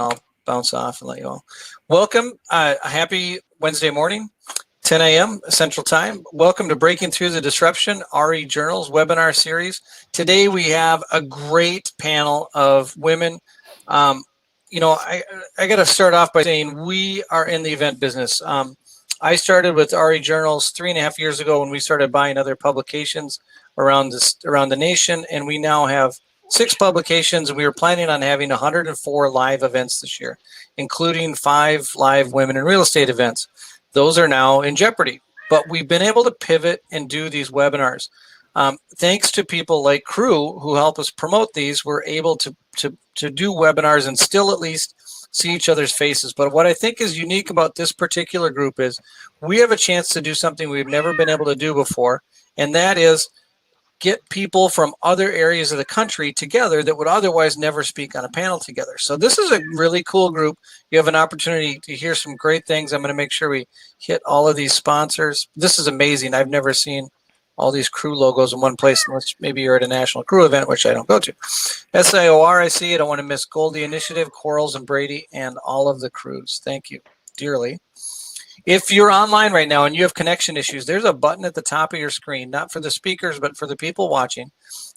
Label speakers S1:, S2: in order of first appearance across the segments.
S1: I'll bounce off and let you all. Welcome. Happy Wednesday morning, 10 a.m. Central Time. Welcome to Breaking Through the Disruption, RE Journals webinar series. Today we have a great panel of women. I got to start off by saying we are in the event business. I started with RE Journals 3.5 years ago when we started buying other publications around the nation, and we now have 6 publications. We were planning on having 104 live events this year, including 5 live women in real estate events. Those are now in jeopardy, but we've been able to pivot and do these webinars. Thanks to people like Crew who help us promote these, we're able to do webinars and still at least see each other's faces. But what I think is unique about this particular group is we have a chance to do something we've never been able to do before, and that is get people from other areas of the country together that would otherwise never speak on a panel together. So this is a really cool group. You have an opportunity to hear some great things. I'm going to make sure we hit all of these sponsors. This is amazing. I've never seen all these Crew logos in one place, unless maybe you're at a National Crew event, which I don't go to. SIOR, I see. I don't want to miss Goldie Initiative, Quarles and Brady, and all of the Crews. Thank you dearly. If you're online right now and you have connection issues, there's a button at the top of your screen, not for the speakers, but for the people watching.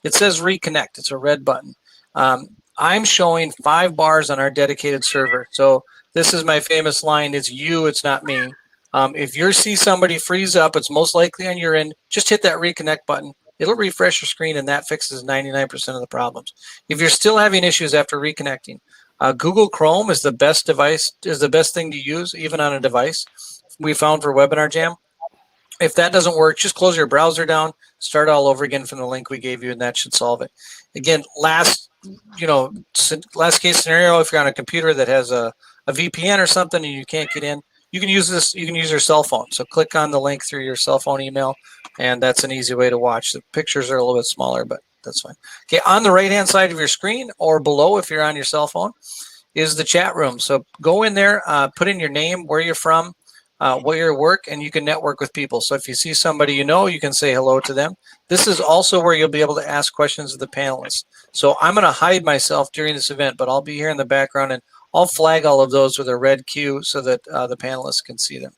S1: It says reconnect. It's a red button. I'm showing 5 bars on our dedicated server. So this is my famous line, it's you, it's not me. If you see somebody freeze up, it's most likely on your end. Just hit that reconnect button. It'll refresh your screen, and that fixes 99% of the problems. If you're still having issues after reconnecting, Google Chrome is the best thing to use, even on a device we found for Webinar Jam. If that doesn't work, just close your browser down, start all over again from the link we gave you, and that should solve it. Again, last case scenario, if you're on a computer that has a VPN or something and you can't get in, you can use this. You can use your cell phone. So click on the link through your cell phone email, and that's an easy way to watch. The pictures are a little bit smaller, but that's fine. Okay, on the right-hand side of your screen or below, if you're on your cell phone, is the chat room. So go in there, put in your name, where you're from, what your work, and you can network with people. So if you see somebody you know, you can say hello to them. This is also where you'll be able to ask questions of the panelists. So I'm going to hide myself during this event, but I'll be here in the background, and I'll flag all of those with a red Q so that the panelists can see them.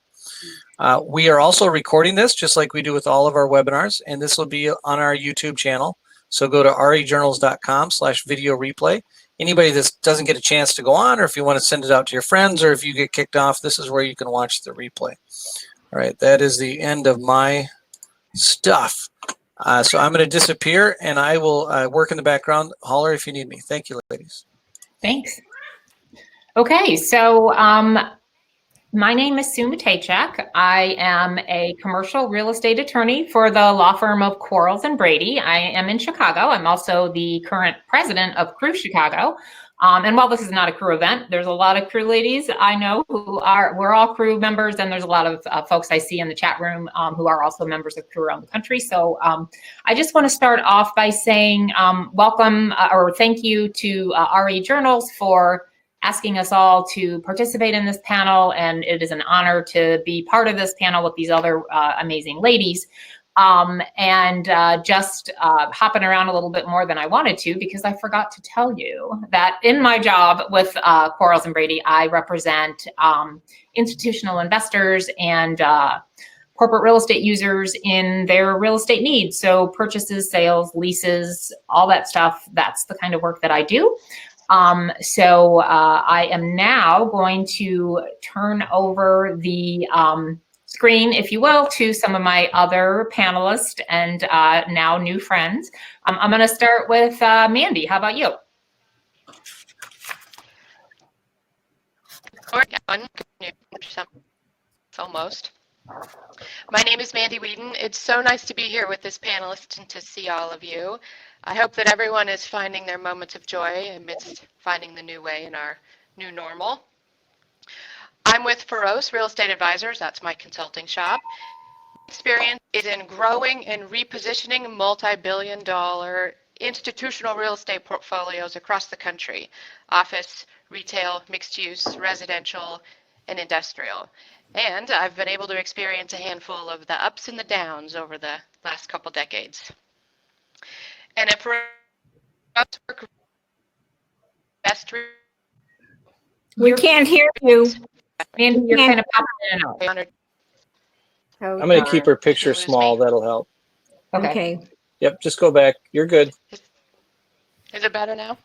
S1: We are also recording this just like we do with all of our webinars, and this will be on our YouTube channel. So go to rejournals.com/video replay. Anybody that doesn't get a chance to go on, or if you want to send it out to your friends, or if you get kicked off, this is where you can watch the replay. All right, that is the end of my stuff. So I'm going to disappear, and I will work in the background. Holler if you need me. Thank you, ladies.
S2: Thanks. Okay, so my name is Sue Matejchak. I am a commercial real estate attorney for the law firm of Quarles and Brady. I am in Chicago. I'm also the current president of Crew Chicago. And while this is not a Crew event, there's a lot of Crew ladies I know we're all Crew members, and there's a lot of folks I see in the chat room who are also members of Crew around the country. So I just want to start off by saying welcome or thank you to RE Journals for asking us all to participate in this panel, and it is an honor to be part of this panel with these other amazing ladies. Just hopping around a little bit more than I wanted to, because I forgot to tell you that in my job with Quarles and Brady, I represent institutional investors and corporate real estate users in their real estate needs. So purchases, sales, leases, all that stuff, that's the kind of work that I do. I am now going to turn over the screen, if you will, to some of my other panelists and now new friends. I'm going to start with Mandy. How about you?
S3: Almost. My name is Mandy Whedon. It's so nice to be here with this panelist and to see all of you. I hope that everyone is finding their moments of joy amidst finding the new way in our new normal. I'm with Feroce Real Estate Advisors. That's my consulting shop. Experience is in growing and repositioning multi-billion-dollar institutional real estate portfolios across the country: office, retail, mixed use, residential, and industrial. And I've been able to experience a handful of the ups and the downs over the last couple decades. And if we're best
S4: We can't hear you.
S2: Mandy, you're
S4: can't-
S2: kind of popping in and out.
S3: Honored.
S4: Oh,
S1: I'm going to keep her
S3: Did
S1: picture
S3: you lose
S1: small.
S3: me?
S1: That'll help.
S2: Okay.
S4: okay.
S1: Yep, just go back. You're good.
S3: Is it better now?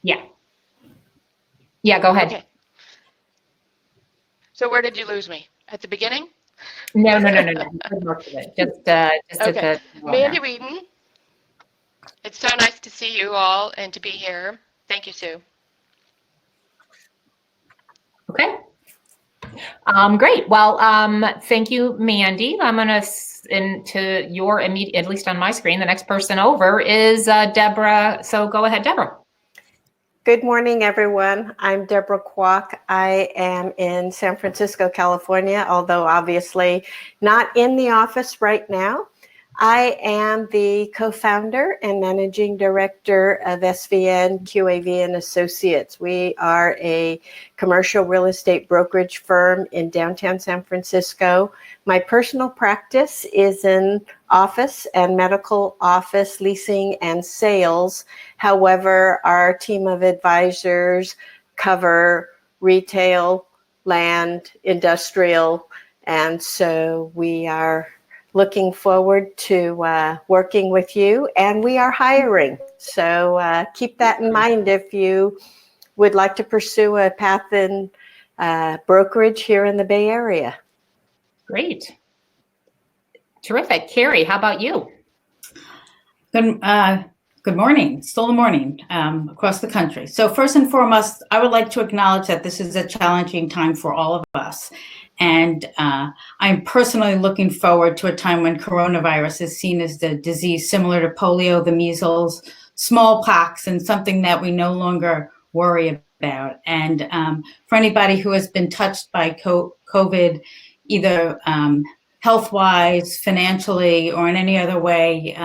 S2: Yeah. Yeah, go ahead.
S3: Okay. So where did you lose me? At the beginning?
S2: No. Most of it. Just
S3: Okay.
S2: at the
S3: Mandy Whedon. It's so nice to see you all and to be here. Thank you, Sue.
S2: Okay. Great. Well, thank you, Mandy. I'm going to, into your immediate, at least on my screen, the next person over is Debra. So go ahead, Debra.
S5: Good morning, everyone. I'm Debra Kwok. I am in San Francisco, California, although obviously not in the office right now. I am the co-founder and managing director of SVN QAV and Associates. We are a commercial real estate brokerage firm in downtown San Francisco. My personal practice is in office and medical office leasing and sales. However, our team of advisors cover retail, land, industrial, and so we are looking forward to working with you, and we are hiring. So keep that in mind if you would like to pursue a path in brokerage here in the Bay Area.
S2: Great. Terrific. Carrie, how about you?
S6: Good morning. Still the morning across the country. So first and foremost, I would like to acknowledge that this is a challenging time for all of us. And I'm personally looking forward to a time when coronavirus is seen as the disease similar to polio, the measles, smallpox, and something that we no longer worry about. And for anybody who has been touched by COVID, either health-wise, financially, or in any other way,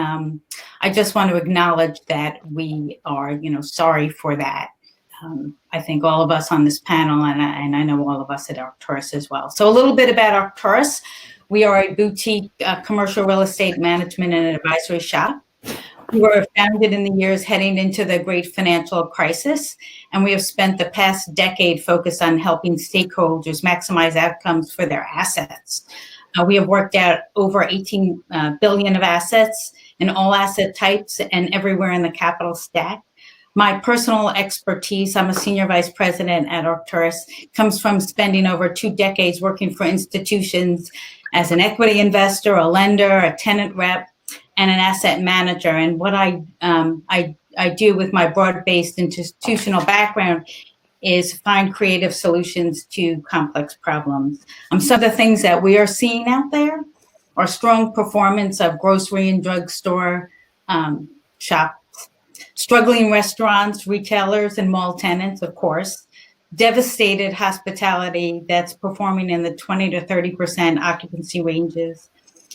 S6: I just want to acknowledge that we are, sorry for that. I think all of us on this panel, and I know all of us at Arcturus as well. So a little bit about Arcturus. We are a boutique commercial real estate management and advisory shop. We were founded in the years heading into the great financial crisis, and we have spent the past decade focused on helping stakeholders maximize outcomes for their assets. We have worked out over 18 billion of assets in all asset types and everywhere in the capital stack. My personal expertise, I'm a senior vice president at Arcturus, comes from spending over 2 decades working for institutions as an equity investor, a lender, a tenant rep, and an asset manager. And what I do with my broad-based institutional background is find creative solutions to complex problems. Some of the things that we are seeing out there are strong performance of grocery and drugstore shops, struggling restaurants, retailers, and mall tenants, of course, devastated hospitality that's performing in the 20 to 30% occupancy ranges,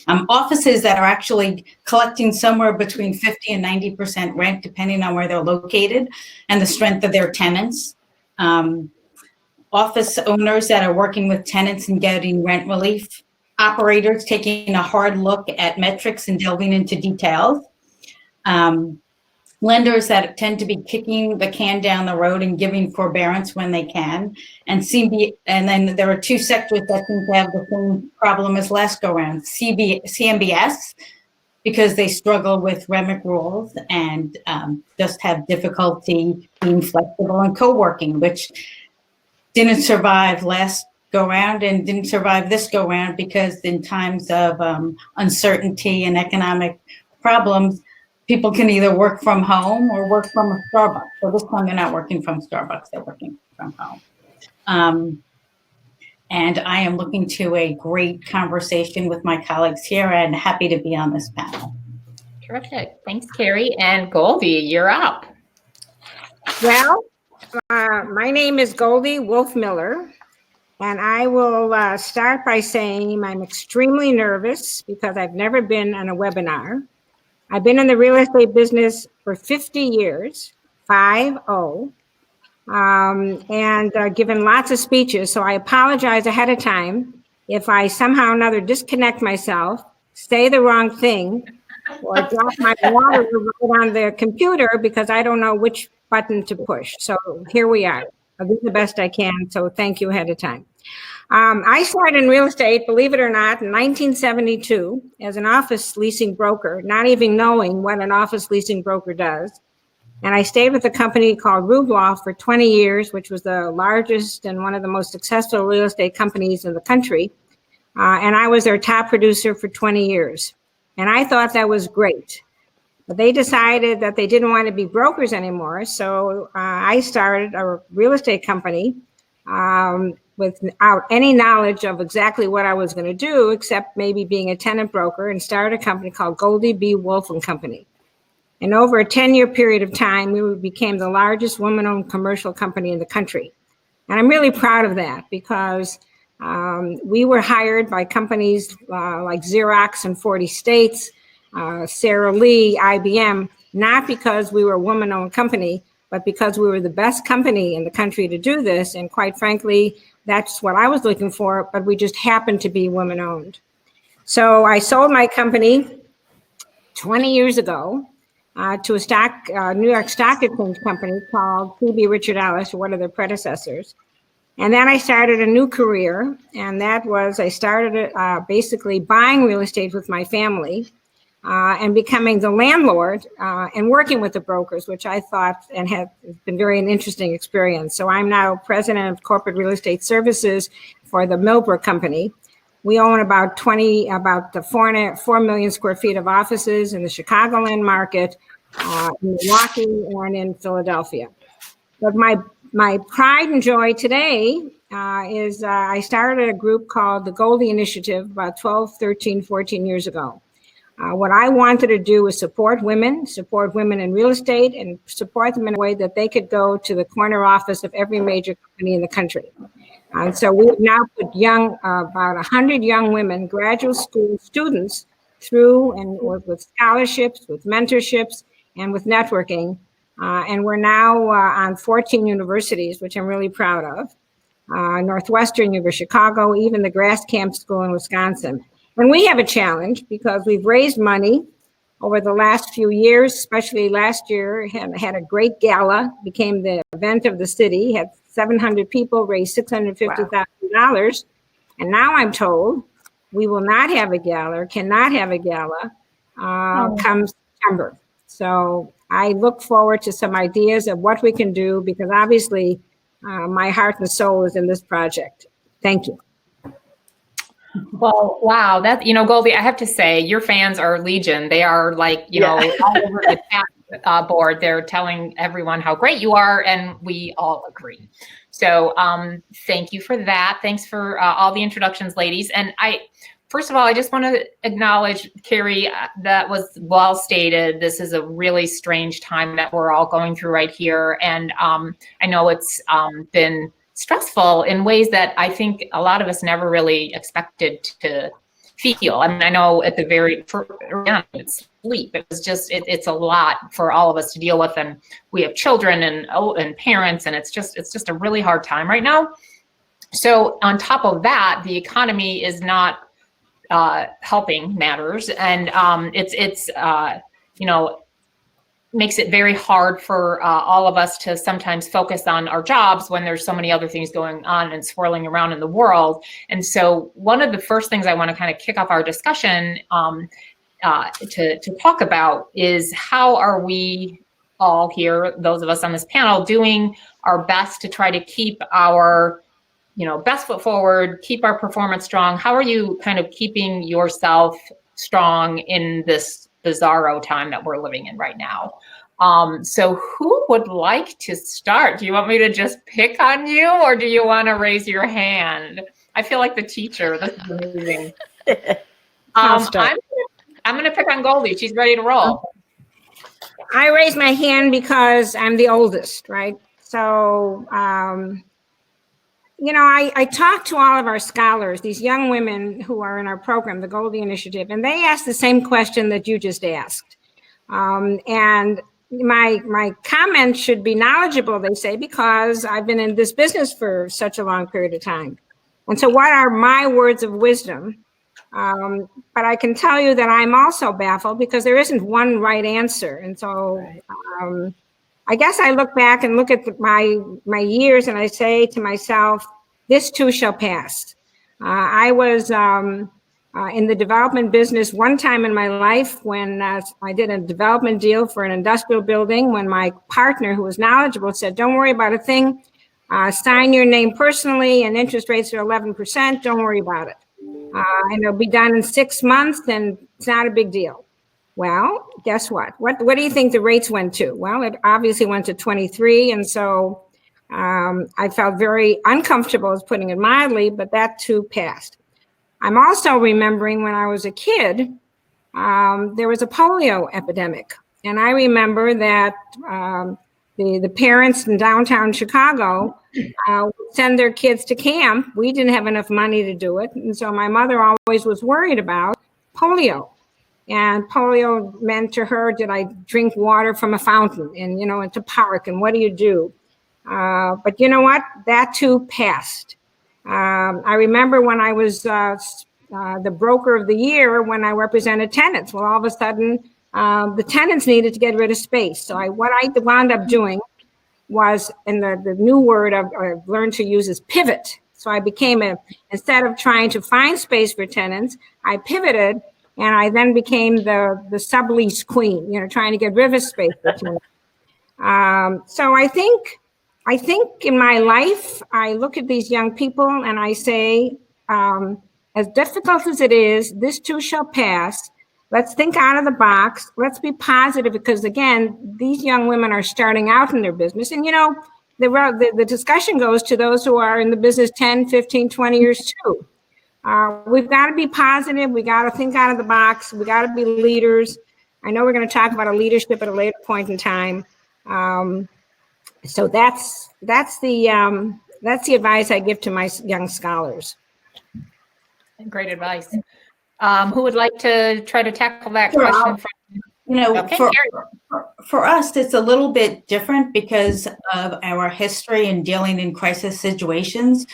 S6: offices that are actually collecting somewhere between 50 and 90% rent, depending on where they're located and the strength of their tenants. Office owners that are working with tenants and getting rent relief, operators taking a hard look at metrics and delving into details, lenders that tend to be kicking the can down the road and giving forbearance when they can, and then there are 2 sectors that seem to have the same problem as last go round: CMBS, because they struggle with REMIC rules and just have difficulty being flexible, and co-working, which didn't survive last go round and didn't survive this go round because in times of uncertainty and economic problems, people can either work from home or work from a Starbucks. So this time they're not working from Starbucks, they're working from home. And I am looking to a great conversation with my colleagues here and happy to be on this panel.
S2: Terrific. Thanks, Carrie. And Goldie, you're up.
S4: Well, my name is Goldie Wolf-Miller, and I will start by saying I'm extremely nervous because I've never been on a webinar. I've been in the real estate business for 50 years, 50, and given lots of speeches. So I apologize ahead of time if I somehow or another disconnect myself, say the wrong thing, or drop my water right on the computer because I don't know which button to push. So here we are. I'll do the best I can. So thank you ahead of time. I started in real estate, believe it or not, in 1972 as an office leasing broker, not even knowing what an office leasing broker does. And I stayed with a company called Rubloff for 20 years, which was the largest and one of the most successful real estate companies in the country. And I was their top producer for 20 years. And I thought that was great. But they decided that they didn't want to be brokers anymore. So I started a real estate company without any knowledge of exactly what I was going to do, except maybe being a tenant broker, and started a company called Goldie B. Wolf and Company. And over a 10-year period of time, we became the largest woman-owned commercial company in the country. And I'm really proud of that because we were hired by companies like Xerox in 40 states, Sara Lee, IBM, not because we were a woman-owned company, but because we were the best company in the country to do this. And quite frankly, that's what I was looking for, but we just happened to be women-owned. So I sold my company 20 years ago to a New York Stock Exchange company called P.B. Richard Ellis, one of their predecessors. And then I started a new career, and that was I started basically buying real estate with my family and becoming the landlord and working with the brokers, which I thought and has been very an interesting experience. So I'm now president of corporate real estate services for the Millbrook Company. We own about 4 million square feet of offices in the Chicagoland market, in Milwaukee, and in Philadelphia. But my pride and joy today is I started a group called the Goldie Initiative about 12, 13, 14 years ago. What I wanted to do was support women in real estate, and support them in a way that they could go to the corner office of every major company in the country. And so we have now put about 100 young women, graduate school students, through and with scholarships, with mentorships, and with networking. And we're now on 14 universities, which I'm really proud of. Northwestern, University of Chicago, even the Grass Camp School in Wisconsin. And we have a challenge because we've raised money over the last few years, especially last year, had a great gala, became the event of the city, had 700 people, raised $650,000. And now I'm told we will not have a gala, or cannot have a gala come September. So I look forward to some ideas of what we can do, because obviously my heart and soul is in this project. Thank you.
S2: Well, wow, that, Goldie, I have to say, your fans are legion. They are like, all over the chat board. They're telling everyone how great you are, and we all agree. So thank you for that. Thanks for all the introductions, ladies. And first of all, I just want to acknowledge, Carrie, that was well stated. This is a really strange time that we're all going through right here. And I know it's been stressful in ways that I think a lot of us never really expected to feel. I mean, I know at the it's sleep. It was just, it's a lot for all of us to deal with. And we have children and parents, and it's just a really hard time right now. So on top of that, the economy is not helping matters. And it's makes it very hard for all of us to sometimes focus on our jobs when there's so many other things going on and swirling around in the world. And so one of the first things I want to kind of kick off our discussion to talk about is, how are we all here, those of us on this panel, doing our best to try to keep our best foot forward, keep our performance strong? How are you kind of keeping yourself strong in this bizarro time that we're living in right now? So who would like to start? Do you want me to just pick on you, or do you want to raise your hand? I feel like the teacher. This is amazing. I'm going to pick on Goldie. She's ready to roll.
S4: I raise my hand because I'm the oldest, right? So, I talk to all of our scholars, these young women who are in our program, the Goldie Initiative, and they ask the same question that you just asked. And my comments should be knowledgeable, they say, because I've been in this business for such a long period of time. And so what are my words of wisdom? But I can tell you that I'm also baffled because there isn't one right answer. And so I guess I look back and look at my years and I say to myself, this too shall pass. I was in the development business one time in my life when I did a development deal for an industrial building, when my partner, who was knowledgeable, said, don't worry about a thing. Sign your name personally, and interest rates are 11%. Don't worry about it. And it'll be done in 6 months, and it's not a big deal. Well, guess what? What do you think the rates went to? Well, it obviously went to 23. And so I felt very uncomfortable, as putting it mildly, but that too passed. I'm also remembering when I was a kid, there was a polio epidemic. And I remember that the parents in downtown Chicago would send their kids to camp. We didn't have enough money to do it. And so my mother always was worried about polio. And polio meant to her, did I drink water from a fountain and, into park, and what do you do? But you know what? That too passed. I remember when I was the broker of the year, when I represented tenants. Well, all of a sudden, the tenants needed to get rid of space. So what I wound up doing was, and the new word I've learned to use is pivot. So I became instead of trying to find space for tenants, I pivoted, and I then became the sublease queen, trying to get rid of space for tenants. So I think in my life, I look at these young people and I say, as difficult as it is, this too shall pass. Let's think out of the box. Let's be positive, because again, these young women are starting out in their business. And the discussion goes to those who are in the business 10, 15, 20 years too. We've got to be positive. We got to think out of the box. We got to be leaders. I know we're going to talk about a leadership at a later point in time. So that's the advice I give to my young scholars.
S2: Great advice. Who would like to try to tackle that question? Okay,
S6: for us, it's a little bit different because of our history in dealing in crisis situations.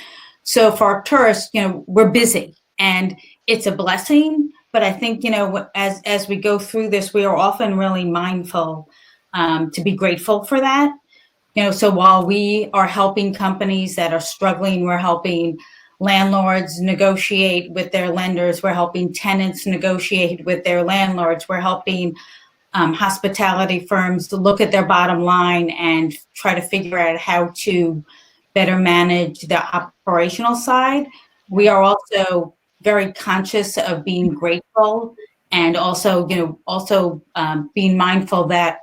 S6: So for our tourists, we're busy, and it's a blessing. But I think, as we go through this, we are often really mindful to be grateful for that. So while we are helping companies that are struggling, we're helping landlords negotiate with their lenders. We're helping tenants negotiate with their landlords. We're helping hospitality firms to look at their bottom line and try to figure out how to better manage the operational side. We are also very conscious of being grateful, and also, being mindful that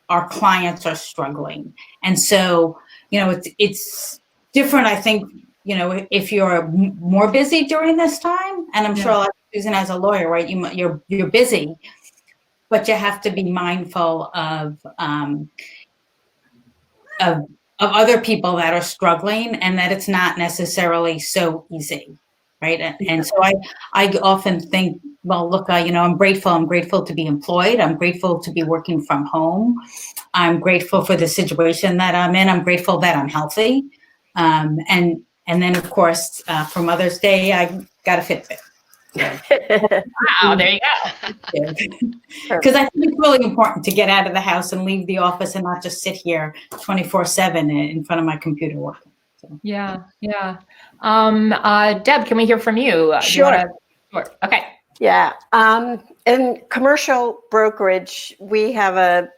S6: our clients are struggling. And so, it's different, I think, if you're more busy during this time, and I'm sure, like Susan, as a lawyer, right, you're busy, but you have to be mindful of other people that are struggling, and that it's not necessarily so easy, right? And so I often think, well, look, I'm grateful. I'm grateful to be employed. I'm grateful to be working from home. I'm grateful for the situation that I'm in. I'm grateful that I'm healthy. And then, of course, for Mother's Day, I got a Fitbit.
S2: Wow, there you go.
S6: Because I think it's really important to get out of the house and leave the office and not just sit here 24/7 in front of my computer working. So.
S2: Yeah. Deb, can we hear from you?
S5: Sure.
S2: Sure. Okay.
S5: Yeah. In commercial brokerage, we have a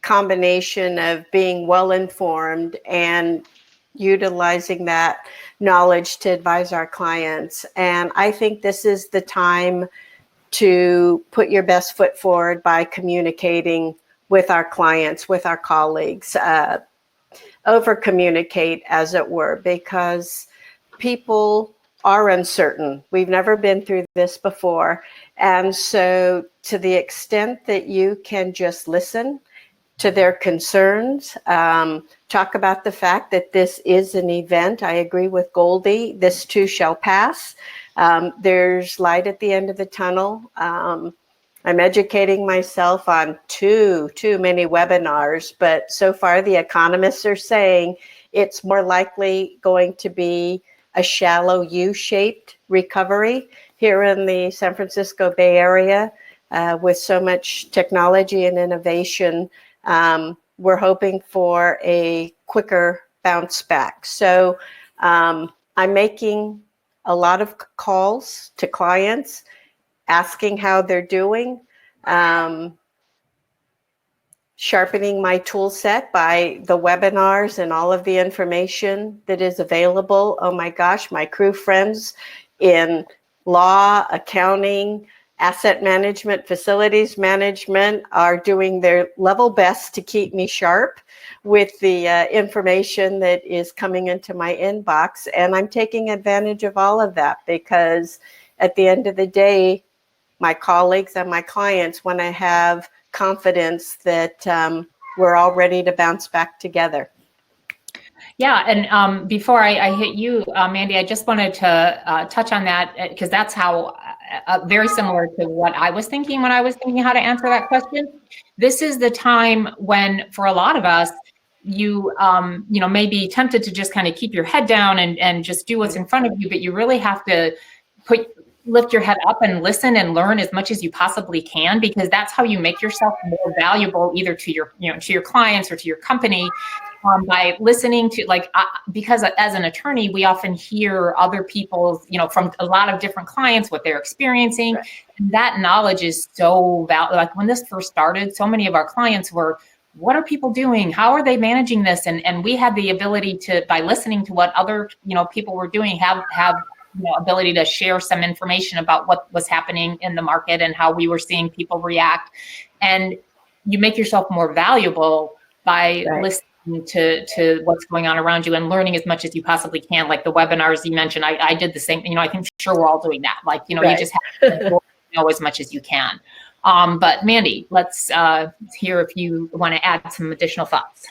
S5: combination of being well-informed and utilizing that knowledge to advise our clients. And I think this is the time to put your best foot forward by communicating with our clients, with our colleagues, over-communicate, as it were, because people are uncertain. We've never been through this before. And so to the extent that you can just listen to their concerns, talk about the fact that this is an event. I agree with Goldie, this too shall pass. There's light at the end of the tunnel. I'm educating myself on too many webinars, but so far the economists are saying it's more likely going to be a shallow U-shaped recovery here in the San Francisco Bay Area with so much technology and innovation. we're hoping for a quicker bounce back. So I'm making a lot of calls to clients, asking how they're doing, sharpening my tool set by the webinars and all of the information that is available. Oh my gosh, my crew friends in law, accounting, asset management, facilities management are doing their level best to keep me sharp with the information that is coming into my inbox. And I'm taking advantage of all of that because at the end of the day, my colleagues and my clients want to have confidence that we're all ready to bounce back together.
S2: Yeah, and before I hit you, Mandy, I just wanted to touch on that because that's how very similar to what I was thinking when I was thinking how to answer that question. This is the time when, for a lot of us, you may be tempted to just kind of keep your head down and just do what's in front of you, but you really have to lift your head up and listen and learn as much as you possibly can, because that's how you make yourself more valuable either to your clients or to your company. By listening to, because as an attorney, we often hear other people's, from a lot of different clients, what they're experiencing. Right. And that knowledge is so valuable. Like when this first started, so many of our clients were, what are people doing? How are they managing this? And we had the ability to, by listening to what other, people were doing, have ability to share some information about what was happening in the market and how we were seeing people react. And you make yourself more valuable by listening to what's going on around you and learning as much as you possibly can. Like the webinars you mentioned, I did the same. I think sure we're all doing that. You just have to know as much as you can. But Mandy, let's hear if you want to add some additional thoughts.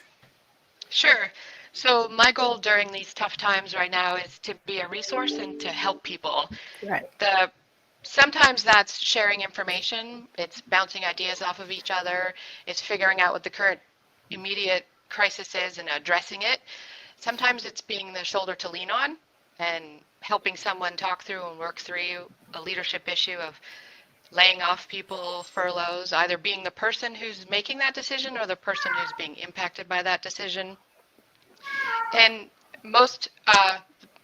S3: Sure. So my goal during these tough times right now is to be a resource and to help people.
S5: Right.
S3: Sometimes that's sharing information. It's bouncing ideas off of each other. It's figuring out what the current immediate crisis is and addressing it. Sometimes it's being the shoulder to lean on and helping someone talk through and work through a leadership issue of laying off people, furloughs, either being the person who's making that decision or the person who's being impacted by that decision. And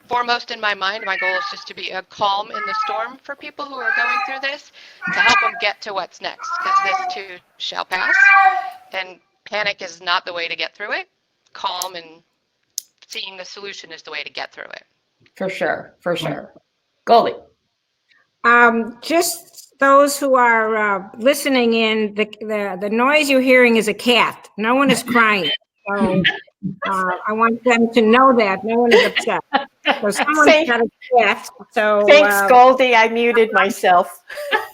S3: foremost in my mind, my goal is just to be a calm in the storm for people who are going through this, to help them get to what's next, because this too shall pass. And panic is not the way to get through it. Calm and seeing the solution is the way to get through it.
S2: For sure. Goldie.
S4: Just those who are listening in, the noise you're hearing is a cat. No one is crying. So I want them to know that no one is upset. So someone's got a cat. So
S5: thanks, Goldie. I muted myself.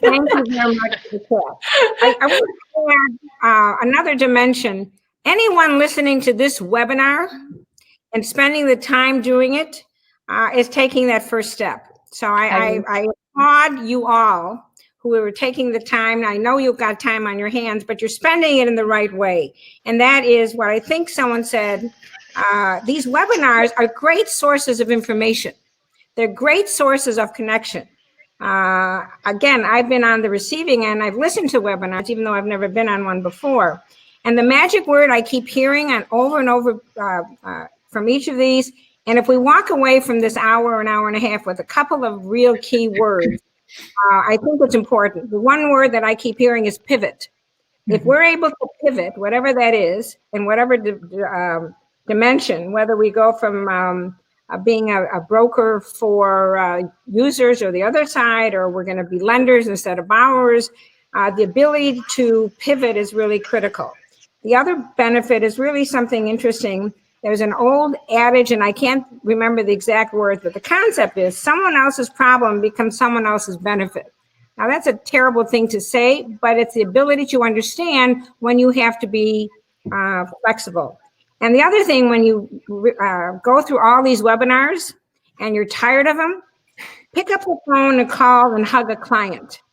S4: Thank you very much for the cat. I want to add another dimension. Anyone listening to this webinar and spending the time doing it is taking that first step. So I applaud you all who are taking the time. I know you've got time on your hands, but you're spending it in the right way. And that is what I think someone said. These webinars are great sources of information. They're great sources of connection. Again, I've been on the receiving end. I've listened to webinars, even though I've never been on one before. And the magic word I keep hearing over and over from each of these, and if we walk away from this hour and a half with a couple of real key words, I think it's important. The one word that I keep hearing is pivot. If we're able to pivot, whatever that is, in whatever dimension, whether we go from being a broker for users or the other side, or we're going to be lenders instead of borrowers, the ability to pivot is really critical. The other benefit is really something interesting. There's an old adage, and I can't remember the exact words, but the concept is someone else's problem becomes someone else's benefit. Now, that's a terrible thing to say, but it's the ability to understand when you have to be flexible. And the other thing, when you go through all these webinars and you're tired of them, pick up the phone and call and hug a client.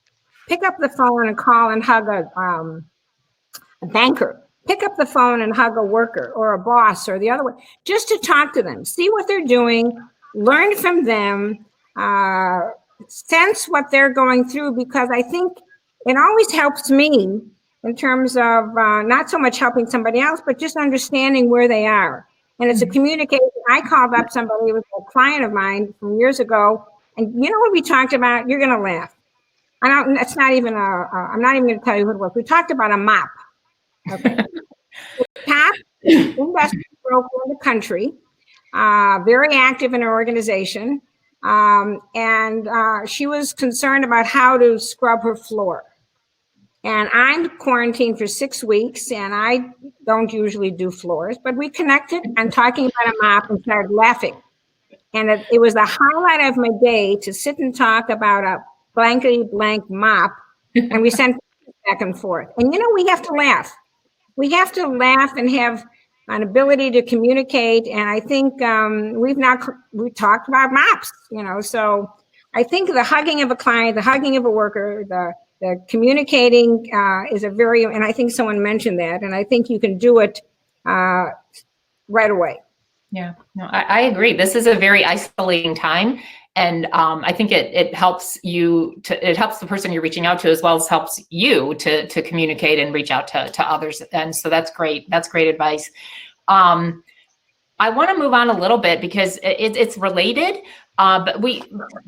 S4: Pick up the phone and call and hug a banker. Pick up the phone and hug a worker or a boss or the other way, just to talk to them, see what they're doing, learn from them, sense what they're going through, because I think it always helps me in terms of not so much helping somebody else, but just understanding where they are. And it's a communication. I called up somebody, it was a client of mine from years ago, and you know what we talked about? You're going to laugh. It's not even I'm not even going to tell you what it was. We talked about a mop. Okay. The top investment broker in the country, very active in her organization. And she was concerned about how to scrub her floor. And I'm quarantined for 6 weeks, and I don't usually do floors, but we connected and talking about a mop and started laughing. And it was the highlight of my day to sit and talk about a blankety blank mop. And we sent back and forth. And, we have to laugh. We have to laugh and have an ability to communicate. And I think we talked about mops, so I think the hugging of a client, the hugging of a worker, the communicating is and I think someone mentioned that, and I think you can do it right away.
S2: Yeah, no, I agree. This is a very isolating time. And I think it helps it helps the person you're reaching out to, as well as helps you to communicate and reach out to others. And so that's great. That's great advice. I want to move on a little bit because it's related. But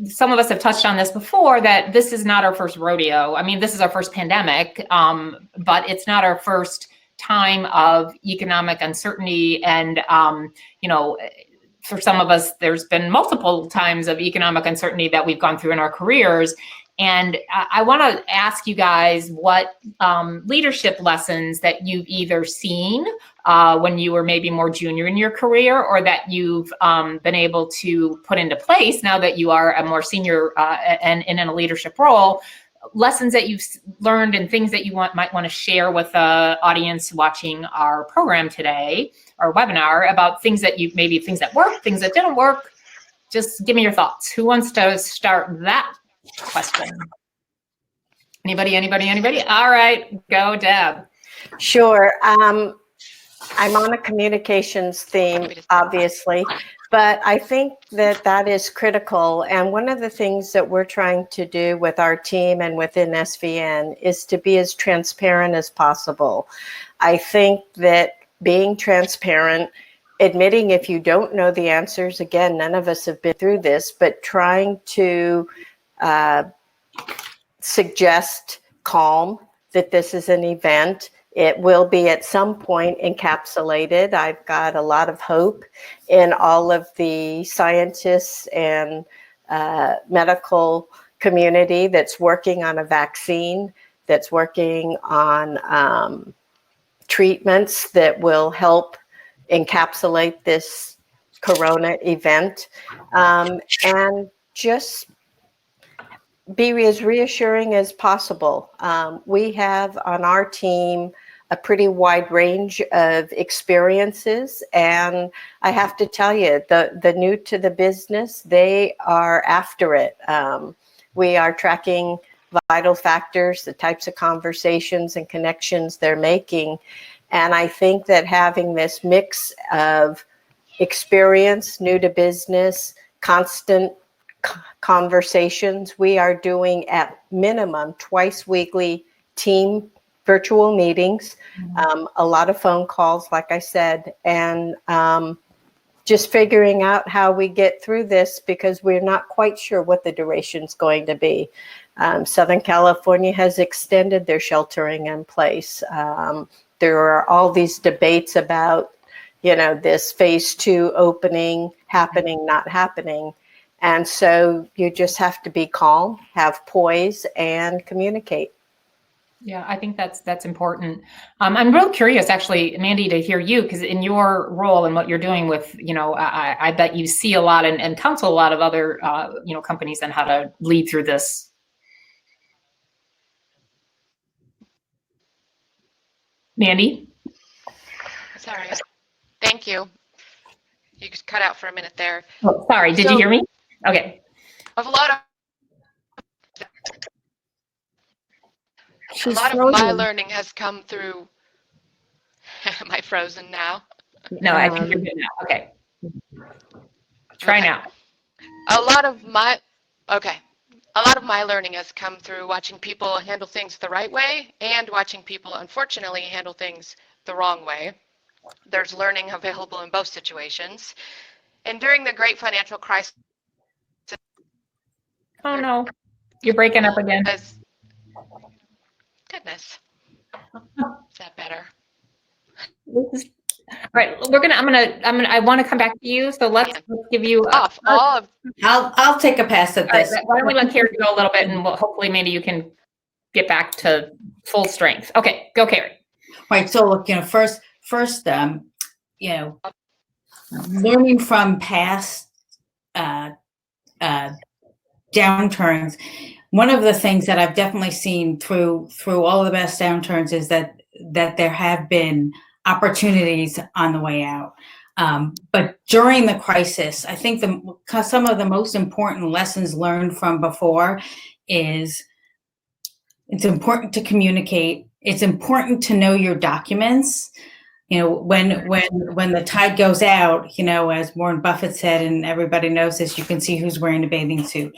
S2: some of us have touched on this before, that this is not our first rodeo. I mean, this is our first pandemic, but it's not our first time of economic uncertainty. And, for some of us, there's been multiple times of economic uncertainty that we've gone through in our careers. And I want to ask you guys what leadership lessons that you've either seen when you were maybe more junior in your career, or that you've been able to put into place now that you are a more senior and in a leadership role, lessons that you've learned and things that you might want to share with the audience watching our program today, our webinar, about things that things that worked, things that didn't work. Just give me your thoughts. Who wants to start that question? Anybody? All right, go, Deb.
S5: Sure. I'm on a communications theme, obviously, but I think that is critical. And one of the things that we're trying to do with our team and within SVN is to be as transparent as possible. I think that being transparent, admitting if you don't know the answers, again, none of us have been through this, but trying to suggest calm, that this is an event. It will be at some point encapsulated. I've got a lot of hope in all of the scientists and medical community that's working on a vaccine, that's working on treatments that will help encapsulate this corona event, and just be as reassuring as possible. We have on our team a pretty wide range of experiences, and I have to tell you, the new to the business, they are after it. We are tracking vital factors, the types of conversations and connections they're making. And I think that having this mix of experience, new to business, constant conversations, we are doing at minimum twice weekly team virtual meetings, a lot of phone calls, like I said, and just figuring out how we get through this, because we're not quite sure what the duration's going to be. Southern California has extended their sheltering in place. There are all these debates about, this phase 2 opening, happening, not happening. And so you just have to be calm, have poise, and communicate.
S2: Yeah, I think that's important. I'm real curious, actually, Mandy, to hear you, because in your role and what you're doing with, I bet you see a lot and counsel a lot of other, companies on how to lead through this. Mandy?
S3: Sorry. Thank you. You just cut out for a minute there.
S2: Oh, sorry. Did you hear me? Okay.
S3: A lot of my learning has come through. Am I frozen now?
S2: No, I think you're good now. Okay. Try now.
S3: A lot of my, okay. a lot of my learning has come through watching people handle things the right way and watching people, unfortunately, handle things the wrong way. There's learning available in both situations. And during the great financial crisis,
S2: Oh no, you're breaking up again.
S3: Goodness, is that better?
S2: All right, I want to come back to you. So let's give you
S3: Off all of.
S6: I'll take a pass at
S2: All right,
S6: this.
S2: why don't we let Carrie go a little bit, and hopefully maybe you can get back to full strength. Okay, go Carrie.
S6: Right. So look, first, learning from past downturns. One of the things that I've definitely seen through all of the past downturns is that there have been opportunities on the way out. But during the crisis, I think some of the most important lessons learned from before is it's important to communicate. It's important to know your documents. When the tide goes out, as Warren Buffett said, and everybody knows this, you can see who's wearing a bathing suit.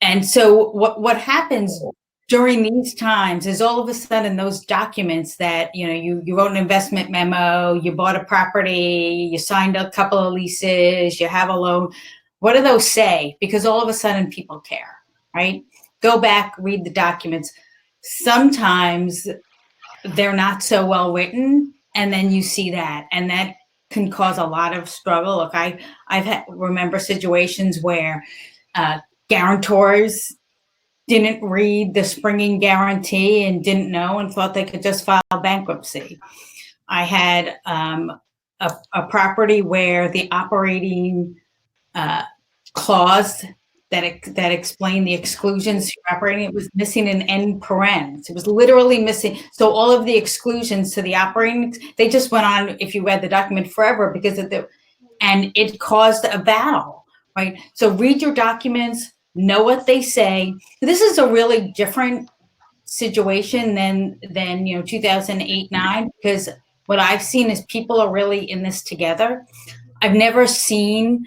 S6: And so what happens during these times is all of a sudden those documents that, you wrote an investment memo, you bought a property, you signed a couple of leases, you have a loan. What do those say? Because all of a sudden people care, right? Go back, read the documents. Sometimes they're not so well written, and then you see that, and that can cause a lot of struggle. Look, remember situations where guarantors didn't read the springing guarantee and didn't know and thought they could just file bankruptcy. I had a property where the operating clause that explained the exclusions to operating, it was missing an end parens. It was literally missing. So all of the exclusions to the operating, they just went on, if you read the document, forever because of and it caused a battle, right? So read your documents, know what they say. This is a really different situation than 2008-9, because what I've seen is people are really in this together. I've never seen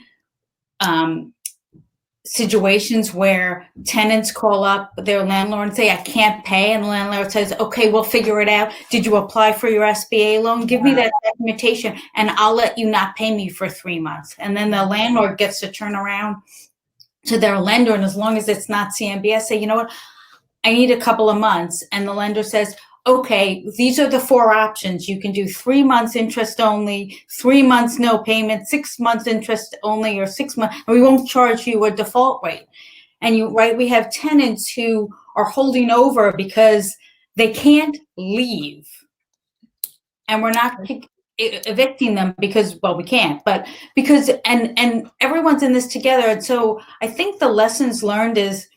S6: situations where tenants call up their landlord and say, I can't pay. And the landlord says, okay, we'll figure it out. Did you apply for your SBA loan? Give me that documentation and I'll let you not pay me for 3 months. And then the landlord gets to turn around to their lender. And as long as it's not CMBS, say, you know what, I need a couple of months. And the lender says, okay, these are the 4 options. You can do 3 months interest only, 3 months no payment, 6 months interest only, or 6 months, and we won't charge you a default rate. And we have tenants who are holding over because they can't leave. And we're not evicting them because, well, we can't, but because, and everyone's in this together. And so I think the lessons learned is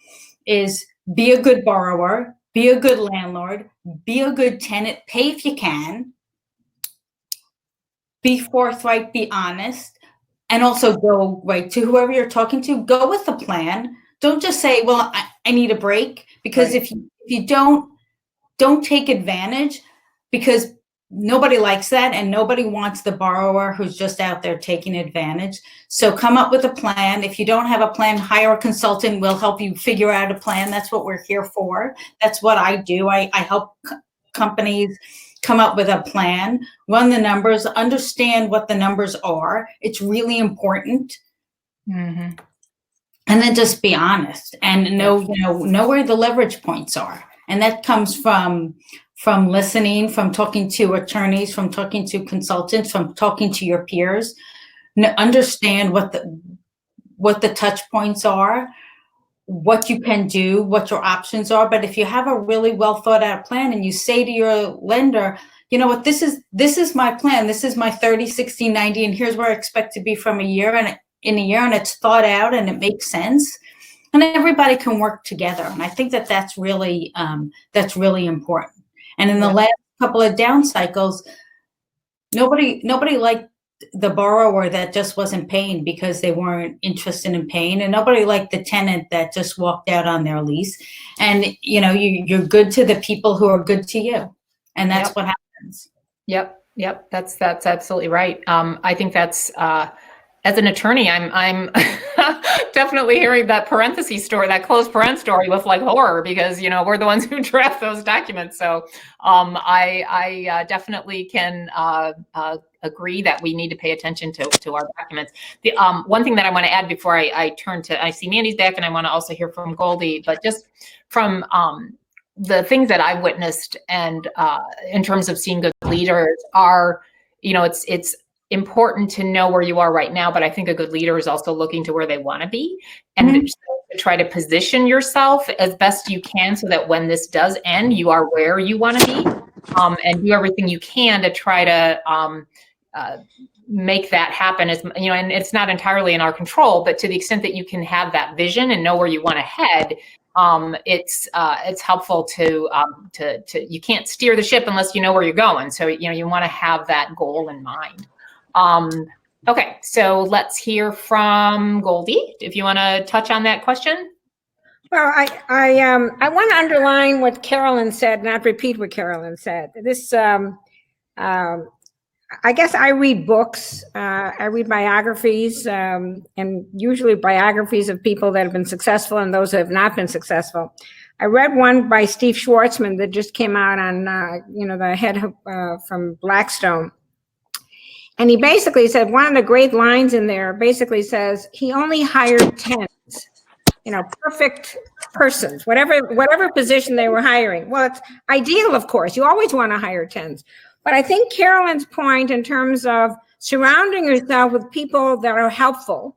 S6: be a good borrower, be a good landlord, be a good tenant, pay if you can, be forthright, be honest, and also go right to whoever you're talking to, go with the plan. Don't just say, well, I need a break, because if you don't take advantage, because nobody likes that and nobody wants the borrower who's just out there taking advantage. So come up with a plan. If you don't have a plan, hire a consultant. We'll help you figure out a plan. That's what we're here for. That's what I do. I help companies come up with a plan, run the numbers, understand what the numbers are. It's really important. Mm-hmm. And then just be honest and know where the leverage points are. And that comes from listening, from talking to attorneys, from talking to consultants, from talking to your peers. Understand what the touch points are, what you can do, what your options are. But if you have a really well thought out plan and you say to your lender, you know what, this is my plan, this is my 30, 60, 90, and here's where I expect to be from in a year, and it's thought out and it makes sense. And everybody can work together. And I think that's really important. And in the last couple of down cycles, nobody liked the borrower that just wasn't paying because they weren't interested in paying, and nobody liked the tenant that just walked out on their lease. And you're good to the people who are good to you, and that's what happens.
S2: Yep. That's absolutely right. I think that's as an attorney, I'm definitely hearing that parenthesis story, that closed parent story with like horror, because we're the ones who draft those documents. So I definitely can agree that we need to pay attention to our documents. The one thing that I want to add before I turn to, I see Mandy's back, and I want to also hear from Goldie, but just from the things that I've witnessed, and in terms of seeing good leaders are, it's important to know where you are right now, but I think a good leader is also looking to where they want to be, and to try to position yourself as best you can so that when this does end, you are where you want to be, and do everything you can to try to make that happen. As and it's not entirely in our control, but to the extent that you can have that vision and know where you want to head, it's helpful to you can't steer the ship unless you know where you're going. So you want to have that goal in mind. Okay, so let's hear from Goldie, if you want to touch on that question.
S4: Well, I want to underline what Carolyn said, not repeat what Carolyn said. This, I guess I read books, I read biographies, and usually biographies of people that have been successful and those who have not been successful. I read one by Steve Schwartzman that just came out on, the head from Blackstone. And he basically said, one of the great lines in there basically says, he only hired 10, perfect persons, whatever position they were hiring. Well, it's ideal, of course. You always want to hire 10s. But I think Carolyn's point in terms of surrounding yourself with people that are helpful,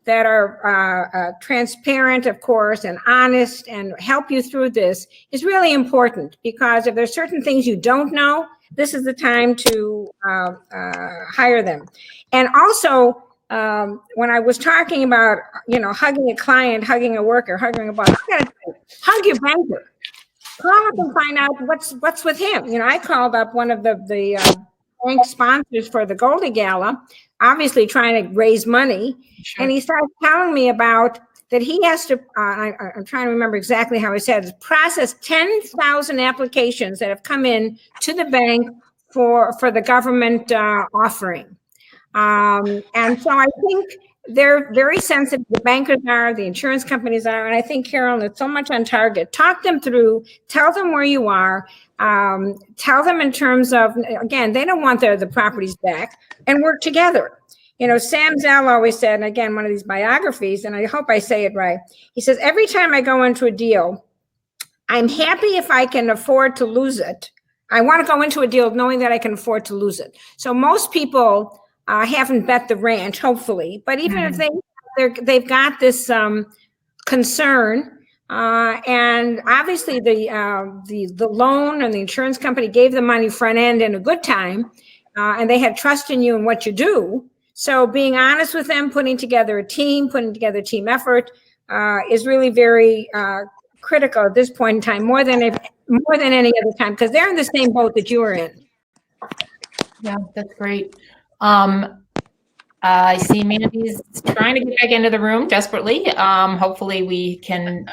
S4: that are transparent, of course, and honest, and help you through this is really important, because if there's certain things you don't know, this is the time to hire them. And also, when I was talking about, hugging a client, hugging a worker, hugging a boss, hug your banker. Call up and find out what's with him. I called up one of the bank sponsors for the Goldie Gala, obviously trying to raise money. Sure. And he started telling me about that he has to, I'm trying to remember exactly how he said it, process 10,000 applications that have come in to the bank for the government offering. And so I think they're very sensitive. The bankers are, the insurance companies are, and I think, Carolyn, it's so much on target. Talk them through, tell them where you are, tell them in terms of, again, they don't want the properties back, and work together. Sam Zell always said, and again, one of these biographies, and I hope I say it right, he says, every time I go into a deal, I'm happy if I can afford to lose it. I want to go into a deal knowing that I can afford to lose it. So most people haven't bet the ranch, hopefully, but even if they've got this concern, and obviously the loan and the insurance company gave the money front end in a good time, and they had trust in you and what you do. So being honest with them, putting together a team effort is really very critical at this point in time, more than any other time, because they're in the same boat that you are in.
S2: Yeah, that's great. I see Mandy's trying to get back into the room desperately. Hopefully we can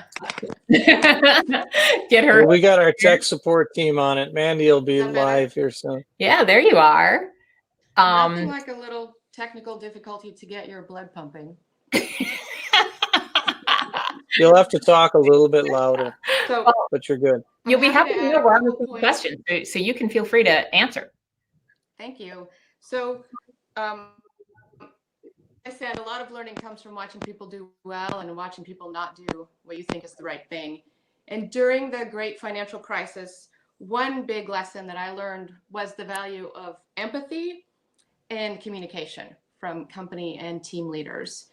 S2: get her.
S1: Well, we got our tech support team on it. Mandy will be live here soon.
S2: Yeah, there you are.
S3: Nothing like a little technical difficulty to get your blood pumping.
S1: You'll have to talk a little bit louder, but you're good.
S2: You'll be happy to know we're on the question, so you can feel free to answer.
S3: Thank you. So, I said a lot of learning comes from watching people do well and watching people not do what you think is the right thing. And during the great financial crisis, one big lesson that I learned was the value of empathy and communication from company and team leaders.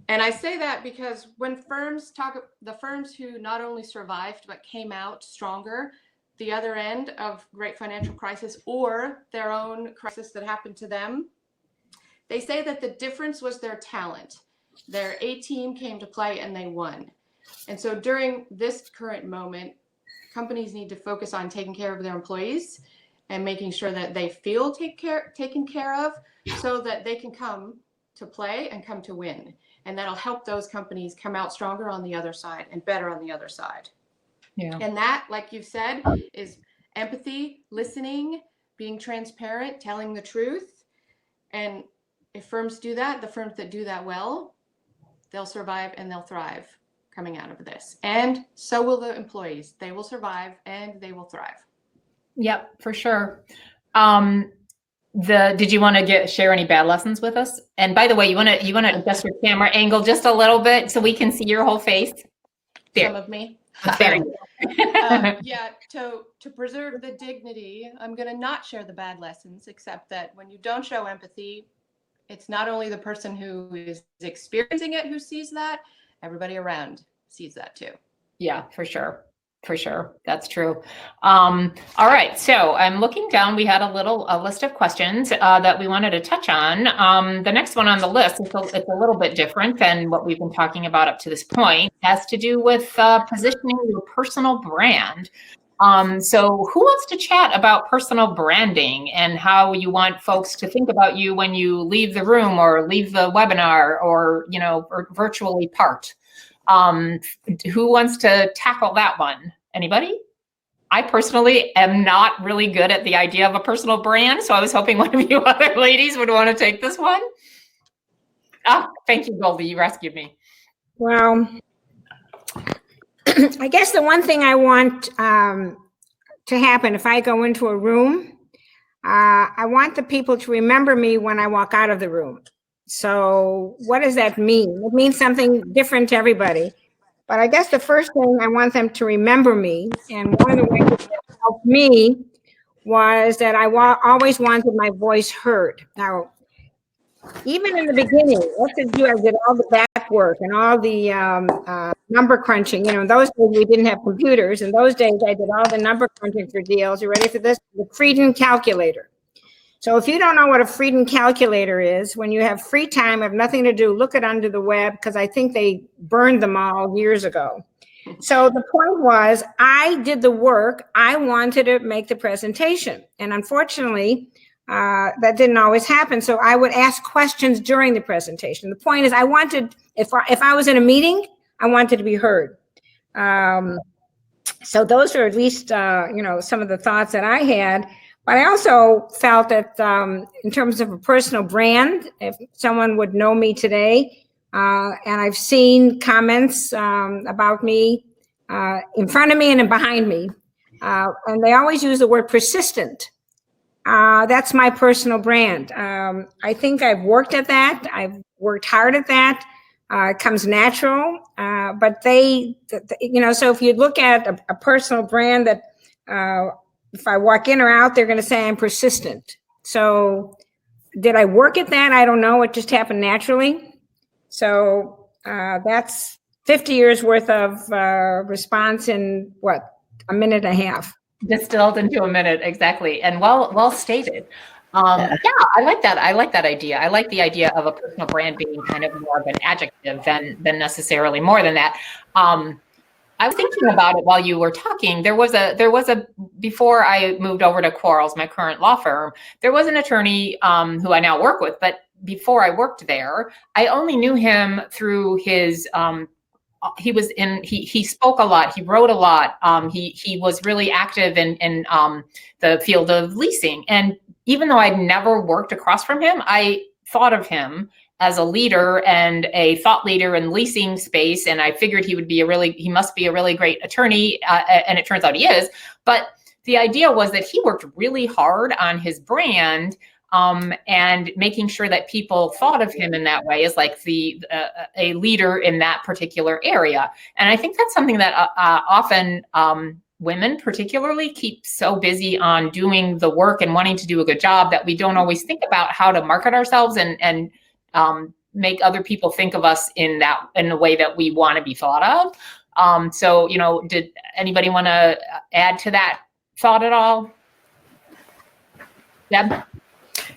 S3: And I say that because when the firms who not only survived but came out stronger the other end of great financial crisis or their own crisis that happened to them, they say that the difference was their talent. Their A team came to play and they won. And so during this current moment, companies need to focus on taking care of their employees and making sure that they feel taken care of so that they can come to play and come to win. And that'll help those companies come out stronger on the other side and better on the other side. Yeah. And that, like you've said, is empathy, listening, being transparent, telling the truth. And if firms do that, the firms that do that well, They'll survive and they'll thrive coming out of this. And so will the employees. They will survive and they will thrive.
S2: Yep, for sure. Did you want to share any bad lessons with us? And by the way, you want to adjust your camera angle just a little bit so we can see your whole face. There.
S3: Some of me.
S2: There you go.
S3: Yeah, to preserve the dignity, I'm going to not share the bad lessons, except that when you don't show empathy, it's not only the person who is experiencing it who sees that, everybody around sees that too.
S2: Yeah, for sure. For sure. That's true. All right. So I'm looking down. We had a list of questions that we wanted to touch on. The next one on the list, it's a little bit different than what we've been talking about up to this point. It has to do with positioning your personal brand. So who wants to chat about personal branding and how you want folks to think about you when you leave the room or leave the webinar or virtually part? Who wants to tackle that one? Anybody? I personally am not really good at the idea of a personal brand, so I was hoping one of you other ladies would want to take this one. Thank you, Goldie. You rescued me.
S4: Well, I guess the one thing I want to happen if I go into a room, I want the people to remember me when I walk out of the room. So what does that mean? It means something different to everybody. But I guess the first thing I want them to remember me, and one of the ways that helped me was that I always wanted my voice heard. Now, even in the beginning, what to do? I did all the back work and all the number crunching. In those days we didn't have computers. In those days, I did all the number crunching for deals. You ready for this? The Frieden calculator. So if you don't know what a Frieden calculator is, when you have free time, have nothing to do, look it under the web, because I think they burned them all years ago. So the point was, I did the work. I wanted to make the presentation. And unfortunately, that didn't always happen. So I would ask questions during the presentation. The point is, I wanted, if I was in a meeting, I wanted to be heard. So those are at least, some of the thoughts that I had. But I also felt that in terms of a personal brand, if someone would know me today, and I've seen comments about me in front of me and behind me, and they always use the word persistent. That's my personal brand. I think I've worked at that. I've worked hard at that. It comes natural. But so if you look at a personal brand that, if I walk in or out, they're going to say I'm persistent. So did I work at that? I don't know. It just happened naturally. So that's 50 years worth of response in a minute and a half.
S2: Distilled into a minute, exactly. And well stated. Yeah, I like that. I like that idea. I like the idea of a personal brand being kind of more of an adjective than necessarily more than that. I was thinking about it while you were talking. There was a before I moved over to Quarles, my current law firm, there was an attorney who I now work with, but before I worked there, I only knew him through his he spoke a lot, he wrote a lot, he was really active in the field of leasing. And even though I'd never worked across from him, I thought of him as a leader and a thought leader in leasing space. And I figured he must be a really great attorney. And it turns out he is. But the idea was that he worked really hard on his brand and making sure that people thought of him in that way as like a leader in that particular area. And I think that's something that often women particularly keep so busy on doing the work and wanting to do a good job that we don't always think about how to market ourselves and make other people think of us in the way that we want to be thought of. So, did anybody want to add to that thought at all? Deb?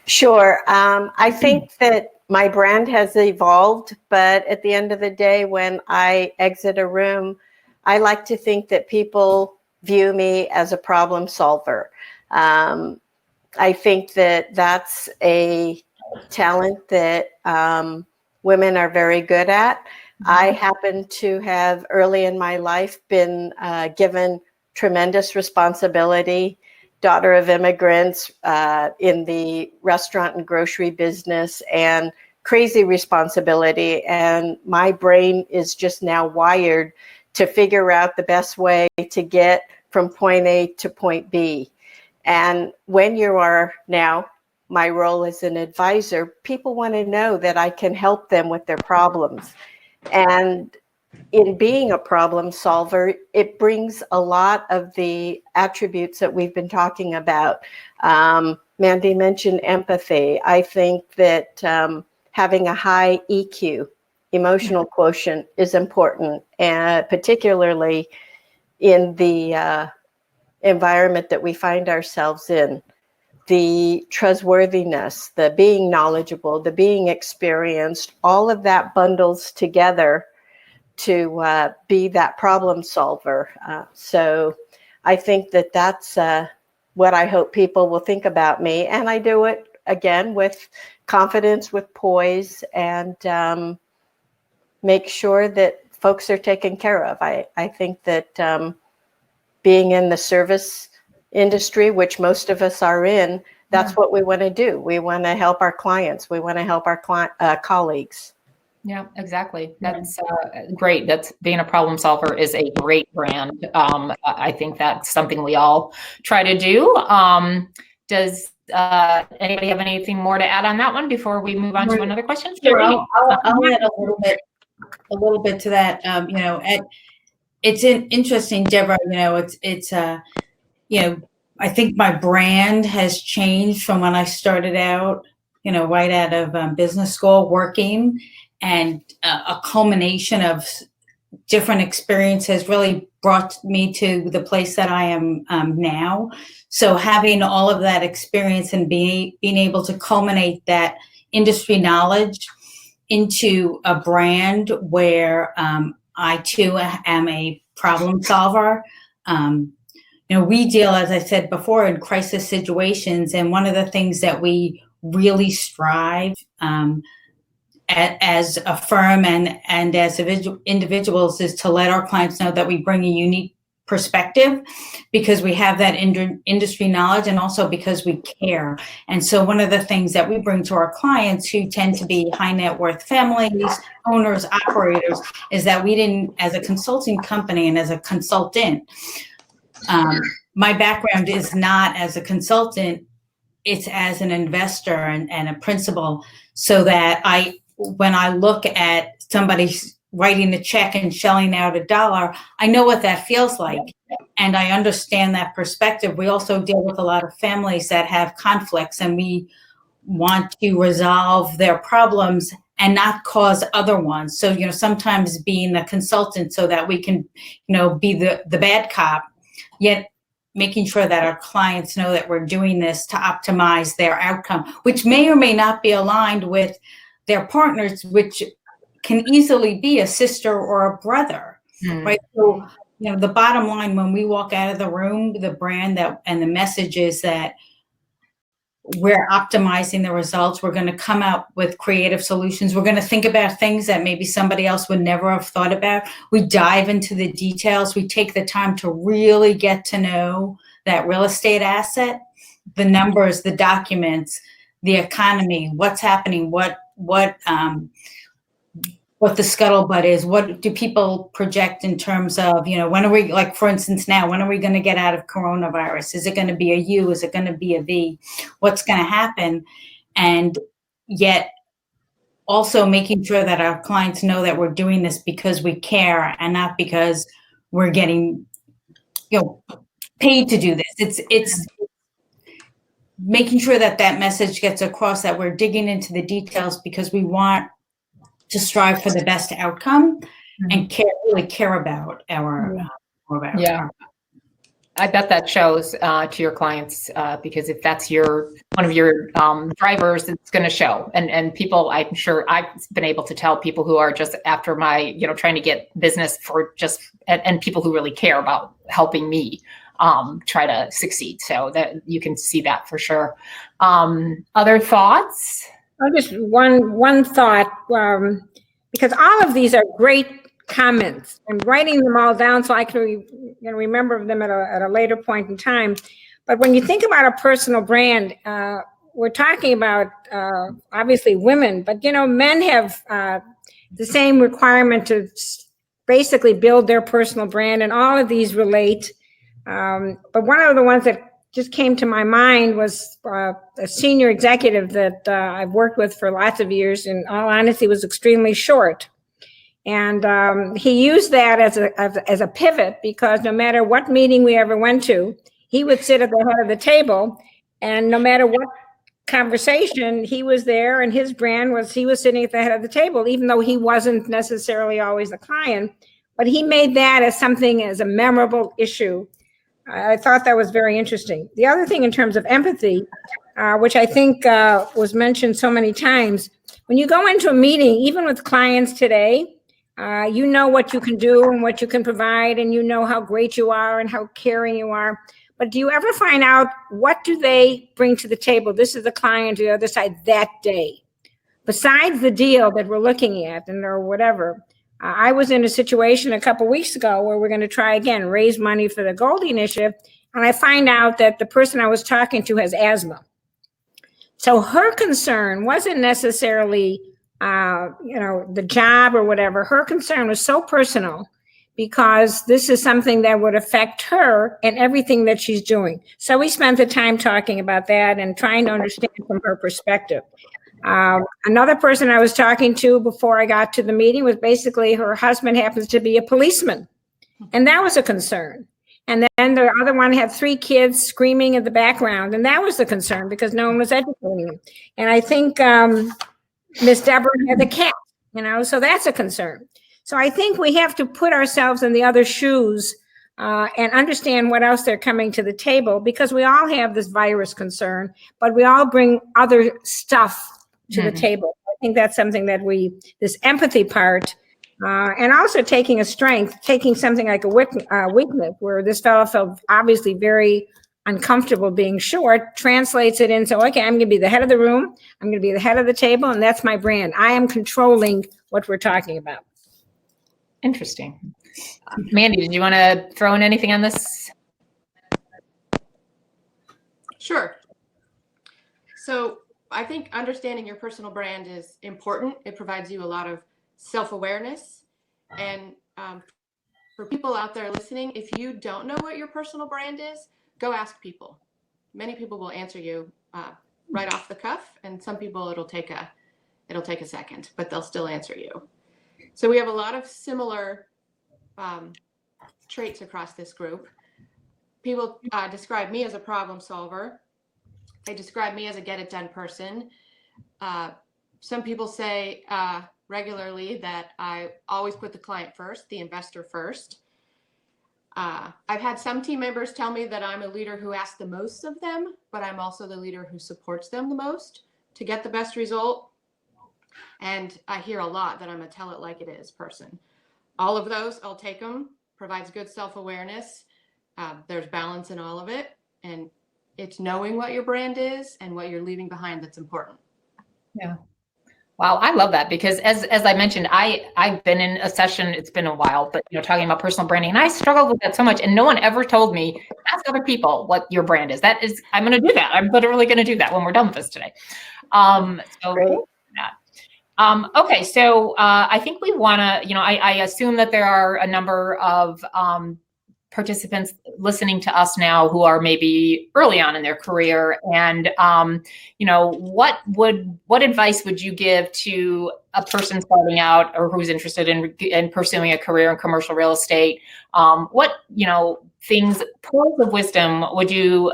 S5: Sure. I think that my brand has evolved, but at the end of the day, when I exit a room, I like to think that people view me as a problem solver. I think that that's a talent that women are very good at. I happen to have early in my life been given tremendous responsibility, daughter of immigrants in the restaurant and grocery business, and crazy responsibility, and my brain is just now wired to figure out the best way to get from point A to point B. And when you are now, my role as an advisor, people want to know that I can help them with their problems. And in being a problem solver, it brings a lot of the attributes that we've been talking about. Mandy mentioned empathy. I think that having a high EQ, emotional quotient, is important, and particularly in the environment that we find ourselves in. The trustworthiness, the being knowledgeable, the being experienced, all of that bundles together to be that problem solver. So I think that that's what I hope people will think about me. And I do it, again, with confidence, with poise, and make sure that folks are taken care of. I think that being in the service industry, which most of us are in, that's what we want to do. We want to help our clients. We want to help our colleagues.
S2: Yeah, exactly. That's great. That's being a problem solver is a great brand. I think that's something we all try to do. Does anybody have anything more to add on that one before we move on to another question?
S6: Sure, I'll add a little bit to that. It's interesting, Deborah. I think my brand has changed from when I started out, right out of business school working, and a culmination of different experiences really brought me to the place that I am now. So having all of that experience and being able to culminate that industry knowledge into a brand where I too am a problem solver. We deal, as I said before, in crisis situations, and one of the things that we really strive as a firm and as individuals is to let our clients know that we bring a unique perspective, because we have that industry knowledge, and also because we care. And so one of the things that we bring to our clients, who tend to be high net worth families, owners, operators, is that we didn't, as a consulting company and as a consultant, my background is not as a consultant, it's as an investor and a principal, so that when I look at somebody writing a check and shelling out $1, I know what that feels like. And I understand that perspective. We also deal with a lot of families that have conflicts, and we want to resolve their problems and not cause other ones. So, sometimes being a consultant so that we can, be the bad cop, yet making sure that our clients know that we're doing this to optimize their outcome, which may or may not be aligned with their partners, which can easily be a sister or a brother, right? So, the bottom line, when we walk out of the room, the brand and the message is that we're optimizing the results. We're going to come out with creative solutions. We're going to think about things that maybe somebody else would never have thought about. We dive into the details. We take the time to really get to know that real estate asset, the numbers, the documents, the economy, what's happening, what the scuttlebutt is, what do people project in terms of, when are we, like for instance now, when are we going to get out of coronavirus? Is it going to be a U? Is it going to be a V? What's going to happen? And yet also making sure that our clients know that we're doing this because we care and not because we're getting, paid to do this. It's making sure that message gets across, that we're digging into the details because we want to strive for the best outcome and really care about our.
S2: I bet that shows to your clients, because if that's one of your drivers, it's going to show. And people, I'm sure I've been able to tell people who are just after my, trying to get business and people who really care about helping me try to succeed. So that you can see that for sure. Other thoughts?
S4: Just one thought, because all of these are great comments, and writing them all down so I can remember them at a later point in time. But when you think about a personal brand, we're talking about obviously women, but men have the same requirement to basically build their personal brand, and all of these relate. But one of the ones that just came to my mind was a senior executive that I've worked with for lots of years. In all honesty, was extremely short. And he used that as a pivot, because no matter what meeting we ever went to, he would sit at the head of the table, and no matter what conversation, he was there, and his brand was he was sitting at the head of the table, even though he wasn't necessarily always the client. But he made that as something, as a memorable issue. I thought that was very interesting. The other thing in terms of empathy, which I think was mentioned so many times, when you go into a meeting, even with clients today, you know what you can do and what you can provide, and you know how great you are and how caring you are. But do you ever find out what do they bring to the table? This is the client, the other side, that day. Besides the deal that we're looking at or whatever, I was in a situation a couple weeks ago where we're going to try again, raise money for the Goldie Initiative. And I find out that the person I was talking to has asthma. So her concern wasn't necessarily, the job or whatever. Her concern was so personal, because this is something that would affect her and everything that she's doing. So we spent the time talking about that and trying to understand from her perspective. Another person I was talking to before I got to the meeting was basically her husband happens to be a policeman. And that was a concern. And then the other one had 3 kids screaming in the background. And that was the concern, because no one was educating them. And I think Miss Debra had a cat, so that's a concern. So I think we have to put ourselves in the other shoes and understand what else they're coming to the table, because we all have this virus concern, but we all bring other stuff to the table. I think that's something that this empathy part, and also taking a strength, taking something like a weakness, where this fellow felt obviously very uncomfortable being short, translates it into, okay, I'm going to be the head of the room, I'm going to be the head of the table, and that's my brand. I am controlling what we're talking about.
S2: Interesting. Mandy, did you want to throw in anything on this?
S7: Sure. So I think understanding your personal brand is important. It provides you a lot of self-awareness. And for people out there listening, if you don't know what your personal brand is, go ask people. Many people will answer you right off the cuff, and some people it'll take a second, but they'll still answer you. So we have a lot of similar traits across this group. People describe me as a problem solver. They describe me as a get it done person. Some people say regularly that I always put the client first, the investor first. I've had some team members tell me that I'm a leader who asks the most of them, but I'm also the leader who supports them the most to get the best result. And I hear a lot that I'm a tell it like it is person. All of those, I'll take them. Provides good self-awareness. There's balance in all of it. And it's knowing what your brand is and what you're leaving behind that's important.
S2: Yeah. Wow, I love that, because as I mentioned, I've been in a session, it's been a while, but talking about personal branding, and I struggled with that so much, and no one ever told me, ask other people what your brand is. I'm going to do that. I'm literally going to do that when we're done with this today. Okay, so I think we want to, I assume that there are a number of participants listening to us now who are maybe early on in their career, and what advice would you give to a person starting out or who's interested in pursuing a career in commercial real estate? What things, pearls of wisdom would you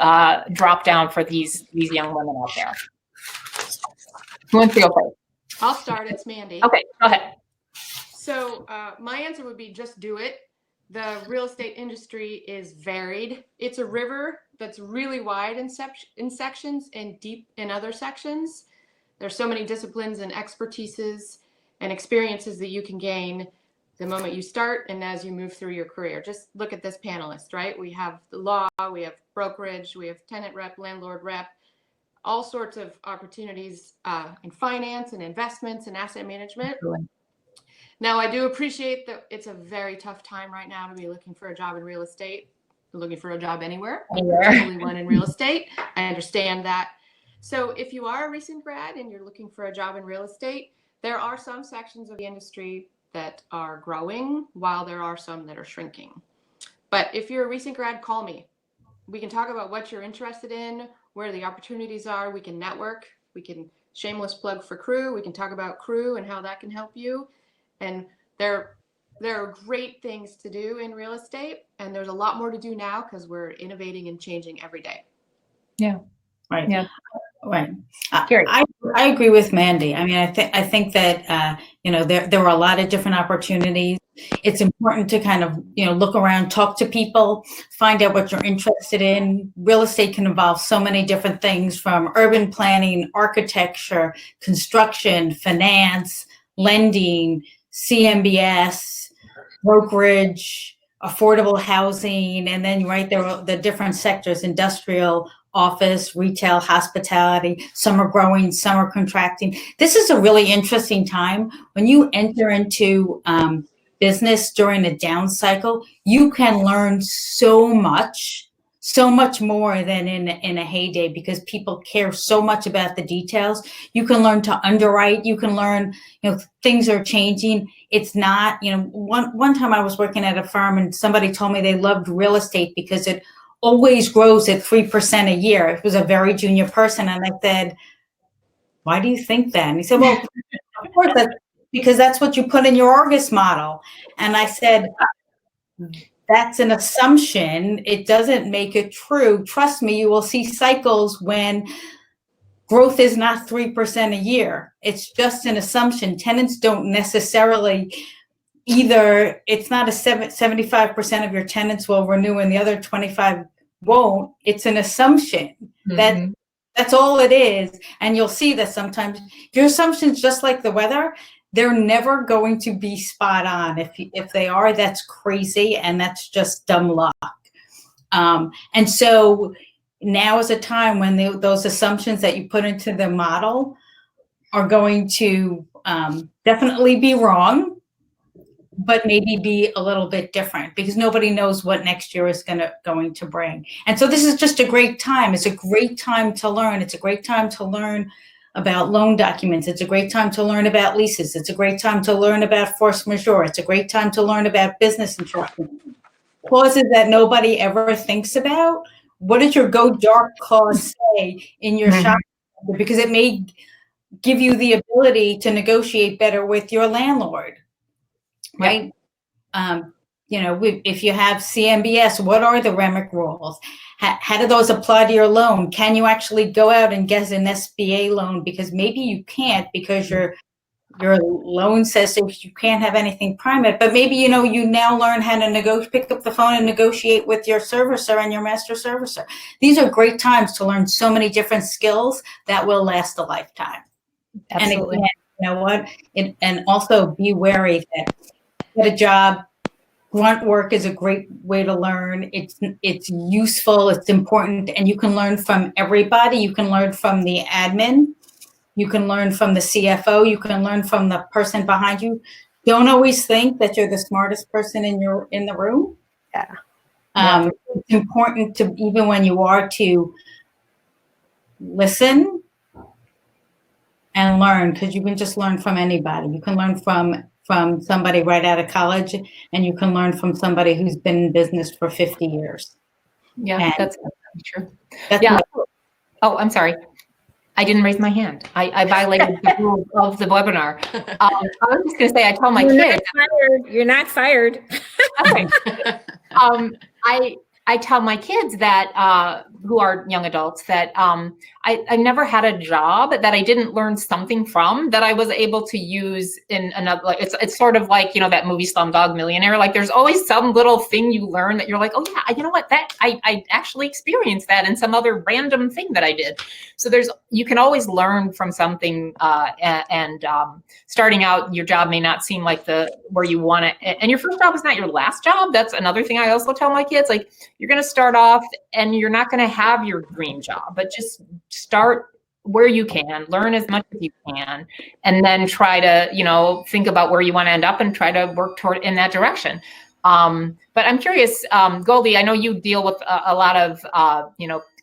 S2: drop down for these young women out there? Who wants to go first?
S7: I'll start. It's Mandy.
S2: Okay, go ahead.
S7: So my answer would be just do it. The real estate industry is varied. It's a river that's really wide in sections and deep in other sections. There's so many disciplines and expertises and experiences that you can gain the moment you start and as you move through your career. Just look at this panelist, right? We have the law, we have brokerage, we have tenant rep, landlord rep, all sorts of opportunities in finance and investments and asset management.
S2: Absolutely.
S7: Now, I do appreciate that it's a very tough time right now to be looking for a job in real estate, looking for a job anywhere, especially one in real estate. I understand that. So if you are a recent grad and you're looking for a job in real estate, there are some sections of the industry that are growing while there are some that are shrinking. But if you're a recent grad, call me. We can talk about what you're interested in, where the opportunities are. We can network. We can shameless plug for Crew. We can talk about Crew and how that can help you. And there are great things to do in real estate, and there's a lot more to do now because we're innovating and changing every day.
S2: Yeah.
S6: Right.
S2: Yeah.
S6: Right.
S2: Carrie.
S6: I agree with Mandy. I mean, I think that there are a lot of different opportunities. It's important to kind of look around, talk to people, find out what you're interested in. Real estate can involve so many different things, from urban planning, architecture, construction, finance, lending, CMBS, brokerage, affordable housing, and then there are the different sectors: industrial, office, retail, hospitality. Some are growing, some are contracting. This is a really interesting time. When you enter into business during a down cycle, you can learn so much more than in a heyday, because people care so much about the details. You can learn to underwrite. You can learn, things are changing. It's not, one time I was working at a firm and somebody told me they loved real estate because it always grows at 3% a year. It was a very junior person. And I said, why do you think that? And he said, well, of course, because that's what you put in your Argus model. And I said, that's an assumption. It doesn't make it true. Trust me, you will see cycles when growth is not 3% a year. It's just an assumption. Tenants don't necessarily either. It's not a 75% of your tenants will renew and the other 25 won't. It's an assumption.
S2: Mm-hmm.
S6: That's all it is. And you'll see that sometimes your assumptions, just like the weather, they're never going to be spot on. If they are, that's crazy, and that's just dumb luck. And so now is a time when those assumptions that you put into the model are going to definitely be wrong, but maybe be a little bit different, because nobody knows what next year is going to bring. And so this is just a great time. It's a great time to learn. It's a great time to learn about loan documents. It's a great time to learn about leases. It's a great time to learn about force majeure. It's a great time to learn about business interruption. Clauses that nobody ever thinks about. What does your go dark clause say in your shop? Because it may give you the ability to negotiate better with your landlord. Right? If you have CMBS, what are the REMIC rules? How do those apply to your loan? Can you actually go out and get an SBA loan? Because maybe you can't, because your loan says you can't have anything private, but maybe you now learn how to pick up the phone and negotiate with your servicer and your master servicer. These are great times to learn so many different skills that will last a lifetime.
S2: Absolutely.
S6: And again, you know what? And also be wary that get a job. Grunt work is a great way to learn. It's useful, it's important, and you can learn from everybody. You can learn from the admin. You can learn from the CFO. You can learn from the person behind you. Don't always think that you're the smartest person in the room.
S5: Yeah.
S6: It's important to, even when you are, to listen and learn, because you can just learn from anybody. You can learn from somebody right out of college, and you can learn from somebody who's been in business for 50 years.
S2: Yeah,
S6: And
S2: that's true.
S6: that's
S2: Oh, I'm sorry. I didn't raise my hand. I violated the rules of the webinar. I was just going to say, I tell my kids.
S4: You're not fired.
S2: Okay. I tell my kids that who are young adults that I never had a job that I didn't learn something from that I was able to use in another. Like it's sort of like that movie Slumdog Millionaire. Like there's always some little thing you learn that you're like, oh yeah, you know what, that I actually experienced that in some other random thing that I did. So you can always learn from something, and starting out, your job may not seem like where you want it, and your first job is not your last job. That's another thing I also tell my kids. Like you're going to start off and you're not going to have your dream job, but just start where you can, learn as much as you can, and then try to, think about where you want to end up and try to work toward in that direction. But I'm curious, Goldie, I know you deal with a lot of,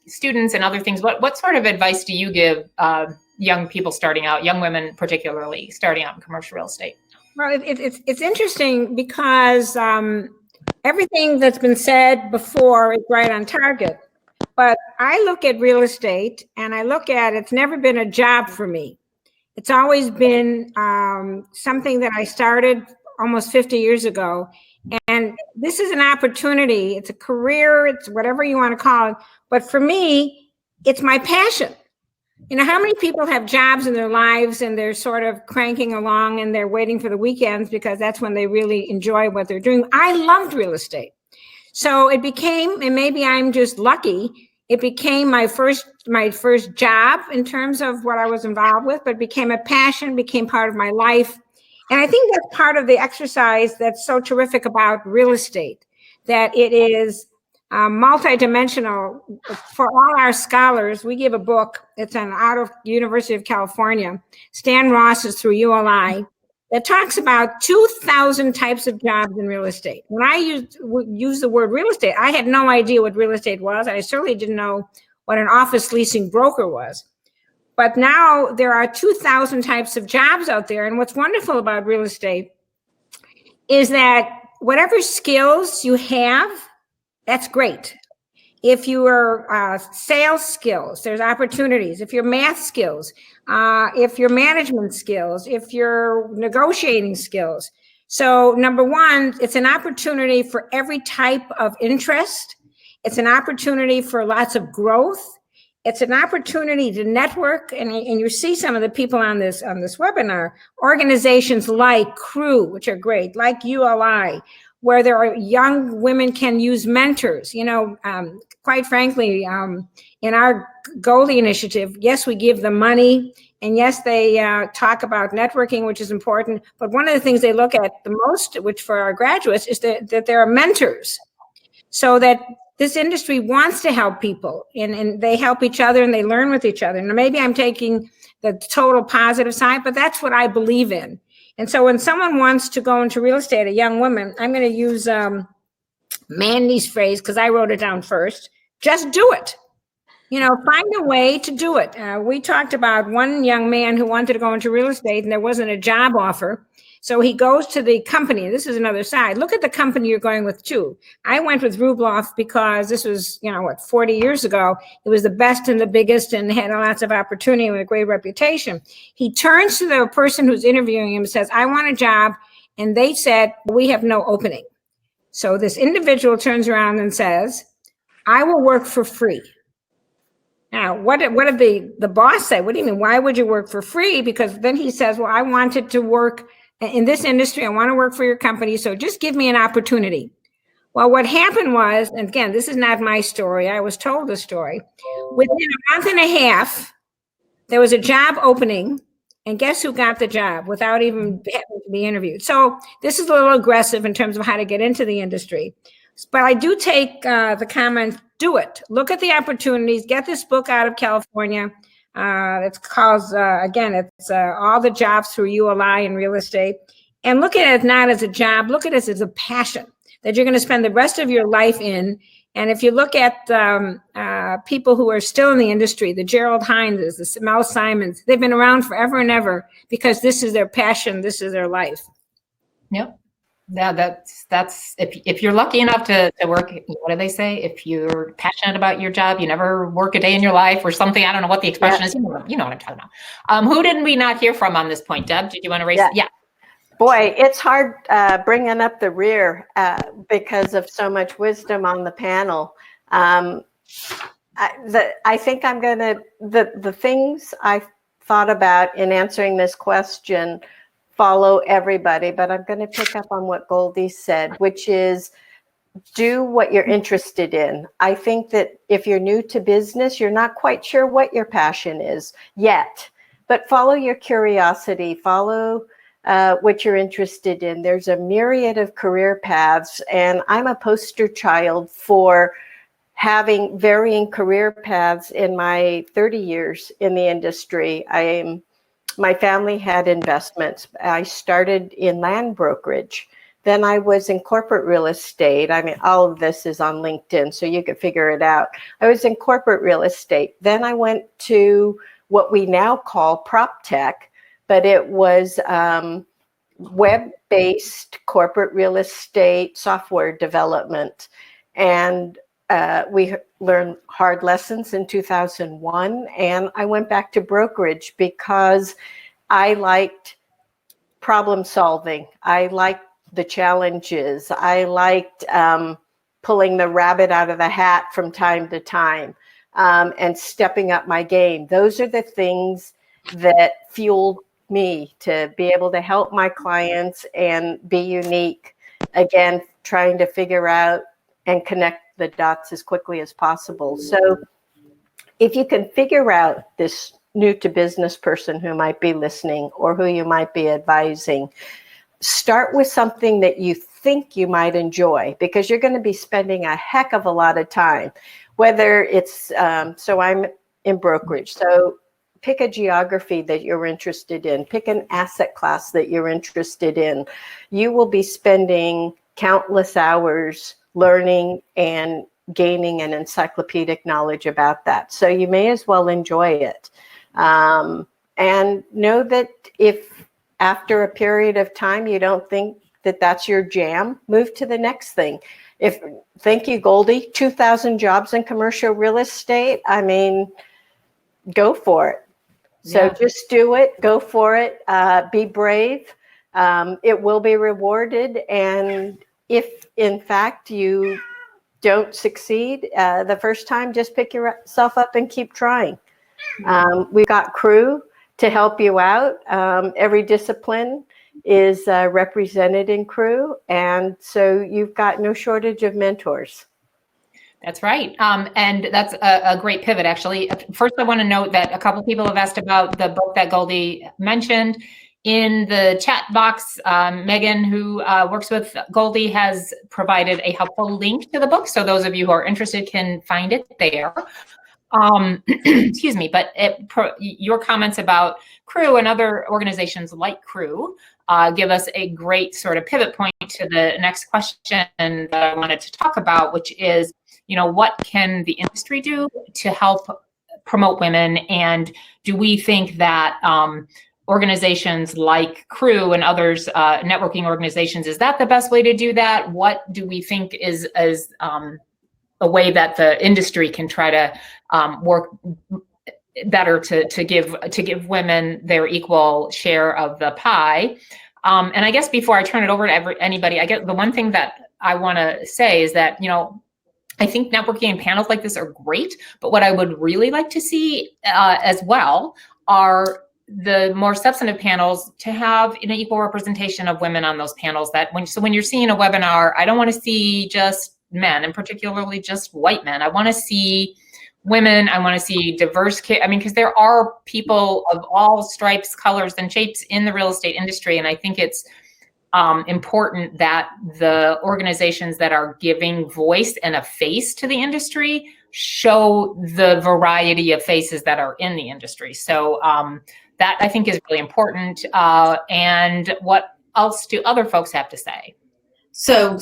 S2: students and other things, what sort of advice do you give young people starting out, young women particularly starting out in commercial real estate?
S4: Well, it's interesting because everything that's been said before is right on target. But I look at real estate and I look at it's never been a job for me. It's always been something that I started almost 50 years ago. And this is an opportunity. It's a career. It's whatever you want to call it. But for me, it's my passion. You know, how many people have jobs in their lives and they're sort of cranking along and they're waiting for the weekends because that's when they really enjoy what they're doing. I loved real estate. So it became, and maybe I'm just lucky, it became my first job in terms of what I was involved with, but it became a passion, became part of my life. And I think that's part of the exercise that's so terrific about real estate, that it is multidimensional. For all our scholars, we give a book. It's out of University of California. Stan Ross is through ULI. That talks about 2,000 types of jobs in real estate. When I use the word real estate, I had no idea what real estate was. I certainly didn't know what an office leasing broker was. But now there are 2,000 types of jobs out there. And what's wonderful about real estate is that whatever skills you have, that's great. If your sales skills, there's opportunities. If your math skills, if your management skills, if your negotiating skills. So number one, it's an opportunity for every type of interest. It's an opportunity for lots of growth. It's an opportunity to network. And you see some of the people on this webinar, organizations like Crew, which are great, like ULI, where there are young women can use mentors. You know, quite frankly, in our Goldie Initiative, yes, we give them money, and yes, they talk about networking, which is important. But one of the things they look at the most, which for our graduates, is that there are mentors, so that this industry wants to help people, and they help each other and they learn with each other. Now, maybe I'm taking the total positive side, but that's what I believe in. And so when someone wants to go into real estate, a young woman, I'm going to use Mandy's phrase because I wrote it down first. Just do it. You know, find a way to do it. We talked about one young man who wanted to go into real estate and there wasn't a job offer. So he goes to the company. This is another side. Look at the company you're going with too. I went with Rubloff because this was, 40 years ago. It was the best and the biggest and had lots of opportunity and a great reputation. He turns to the person who's interviewing him and says, I want a job. And they said, we have no opening. So this individual turns around and says, I will work for free. Now, what did the boss say? What do you mean? Why would you work for free? Because then he says, well, I wanted to work in this industry. I want to work for your company. So just give me an opportunity. Well, what happened was, and again, this is not my story. I was told the story. Within a month and a half, there was a job opening. And guess who got the job without even having to be interviewed? So this is a little aggressive in terms of how to get into the industry. But I do take the comment, do it. Look at the opportunities. Get this book out of California. It's called, it's All the Jobs Through ULI in Real Estate. And look at it not as a job. Look at it as a passion that you're going to spend the rest of your life in. And if you look at people who are still in the industry, the Gerald Hineses, the Mel Simons, they've been around forever and ever because this is their passion. This is their life.
S2: Yep. Yeah, that's if you're lucky enough to work, what do they say? If you're passionate about your job, you never work a day in your life or something. I don't know what the expression is. You know what I'm talking about. Who didn't we not hear from on this point? Deb, did you want to raise? Yeah.
S5: Boy, it's hard bringing up the rear because of so much wisdom on the panel. I think I'm going to, the things I thought about in answering this question follow everybody, but I'm going to pick up on what Goldie said, which is do what you're interested in. I think that if you're new to business, you're not quite sure what your passion is yet, but follow your curiosity, follow what you're interested in. There's a myriad of career paths, and I'm a poster child for having varying career paths in my 30 years in the industry. My family had investments. I started in land brokerage. Then I was in corporate real estate. I mean, all of this is on LinkedIn, so you could figure it out. I was in corporate real estate. Then I went to what we now call prop tech, but it was web-based corporate real estate software development. And we learned hard lessons in 2001. And I went back to brokerage because I liked problem solving. I liked the challenges. I liked pulling the rabbit out of the hat from time to time and stepping up my game. Those are the things that fueled me to be able to help my clients and be unique. Again, trying to figure out and connect the dots as quickly as possible. So if you can figure out this new to business person who might be listening or who you might be advising, start with something that you think you might enjoy, because you're going to be spending a heck of a lot of time, whether it's, so I'm in brokerage. So pick a geography that you're interested in, pick an asset class that you're interested in. You will be spending countless hours learning and gaining an encyclopedic knowledge about that. So you may as well enjoy it. And know that if after a period of time you don't think that that's your jam, move to the next thing. Thank you, Goldie, 2,000 jobs in commercial real estate. I mean, go for it. So just do it, go for it, be brave. It will be rewarded. And if in fact you don't succeed the first time, just pick yourself up and keep trying. We've got crew to help you out. Every discipline is represented in crew. And so you've got no shortage of mentors.
S2: That's right. And that's a great pivot, actually. First, I want to note that a couple people have asked about the book that Goldie mentioned. In the chat box, Megan, who works with Goldie, has provided a helpful link to the book. So those of you who are interested can find it there. Excuse me, but your comments about Crew and other organizations like Crew give us a great sort of pivot point to the next question that I wanted to talk about, which is, what can the industry do to help promote women? And do we think that organizations like Crew and others, networking organizations, is that the best way to do that? What do we think is a way that the industry can try to work better to give women their equal share of the pie? And I guess before I turn it over to anybody, I guess the one thing that I want to say is that, I think networking and panels like this are great, but what I would really like to see as well are the more substantive panels to have an equal representation of women on those panels. When you're seeing a webinar, I don't want to see just men, and particularly just white men. I want to see women. I want to see diverse kids. I mean, because there are people of all stripes, colors, and shapes in the real estate industry, and I think it's important that the organizations that are giving voice and a face to the industry show the variety of faces that are in the industry. So that I think is really important. And what else do other folks have to say?
S6: So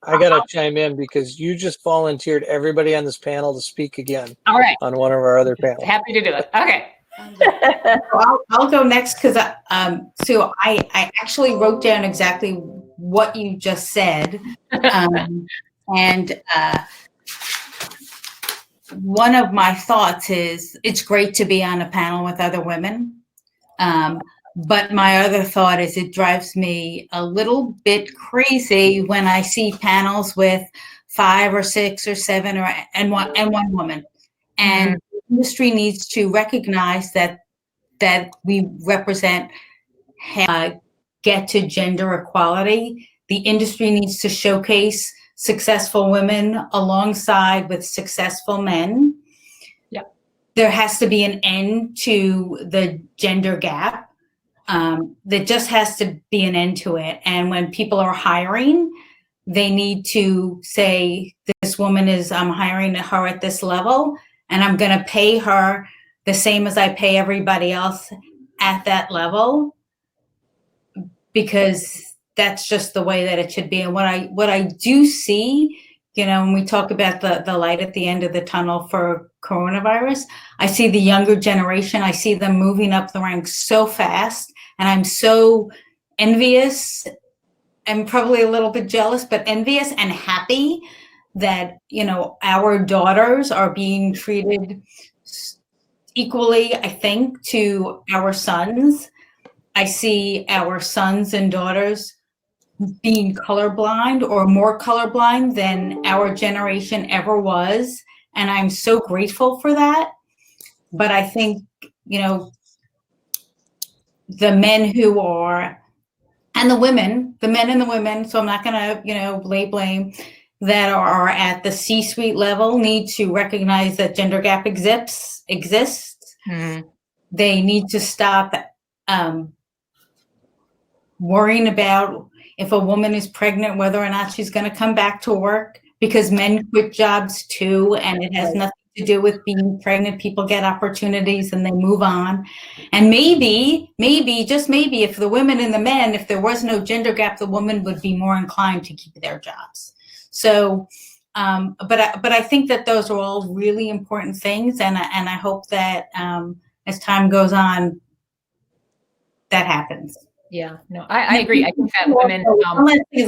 S1: I got to chime in because you just volunteered everybody on this panel to speak again.
S2: All right.
S1: On one of our other panels.
S2: Happy to do it. Okay.
S6: I'll go next because Sue, I actually wrote down exactly what you just said. And one of my thoughts is it's great to be on a panel with other women. But my other thought is it drives me a little bit crazy when I see panels with 5 or 6 or 7 and one woman. And the industry needs to recognize that we represent get to gender equality. The industry needs to showcase successful women alongside with successful men.
S2: Yep.
S6: There has to be an end to the gender gap. There just has to be an end to it. And when people are hiring, they need to say, this woman I'm hiring her at this level, and I'm going to pay her the same as I pay everybody else at that level, because that's just the way that it should be. And what I do see, when we talk about the light at the end of the tunnel for coronavirus, I see the younger generation. I see them moving up the ranks so fast, and I'm so envious. I'm probably a little bit jealous, but envious and happy that, our daughters are being treated equally, I think, to our sons. I see our sons and daughters being colorblind or more colorblind than our generation ever was. And I'm so grateful for that. But I think, the men who are, and the men and the women, so I'm not going to, lay blame, that are at the C-suite level need to recognize that gender gap exists. Mm-hmm. They need to stop worrying about if a woman is pregnant, whether or not she's going to come back to work, because men quit jobs too, and it has nothing to do with being pregnant. People get opportunities and they move on. And maybe, just maybe, if the women and the men, if there was no gender gap, the woman would be more inclined to keep their jobs. So, but I think that those are all really important things, and I hope that as time goes on, that happens.
S2: Yeah, no, I agree. I think that women.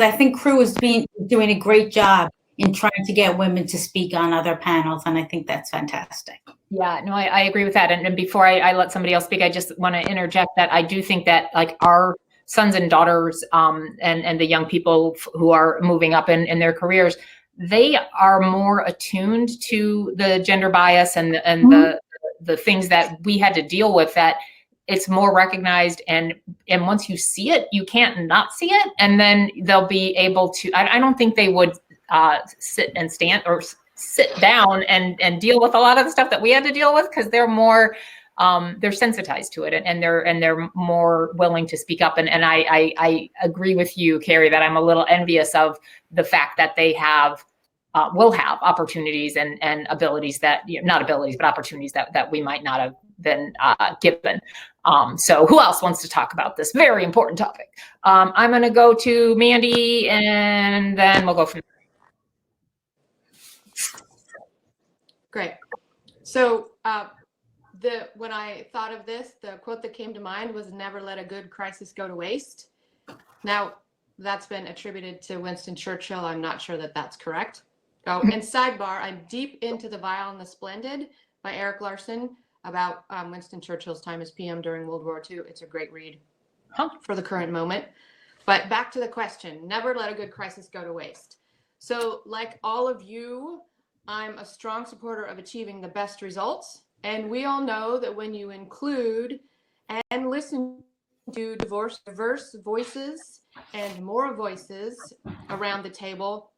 S6: I think Crew is doing a great job in trying to get women to speak on other panels, and I think that's fantastic.
S2: Yeah, no, I agree with that. And before I let somebody else speak, I just want to interject that I do think that, like, our sons and daughters and the young people who are moving up in their careers, they are more attuned to the gender bias and mm-hmm. the things that we had to deal with, that it's more recognized, and once you see it, you can't not see it, and then they'll be able to. I don't think they would sit and stand or sit down and deal with a lot of the stuff that we had to deal with, because they're more they're sensitized to it, and they're more willing to speak up. And I agree with you, Carrie, that I'm a little envious of the fact that they will have opportunities and abilities that, not abilities, but opportunities that we might not have been given. So who else wants to talk about this very important topic? I'm going to go to Mandy, and then we'll go from there.
S7: Great. So when I thought of this, the quote that came to mind was, "Never let a good crisis go to waste." Now, that's been attributed to Winston Churchill. I'm not sure that that's correct. Oh, and sidebar, I'm deep into The Vile and the Splendid by Eric Larson, about Winston Churchill's time as PM during World War II. It's a great read for the current moment. But back to the question, never let a good crisis go to waste. So, like all of you, I'm a strong supporter of achieving the best results. And we all know that when you include and listen to diverse voices and more voices around the table,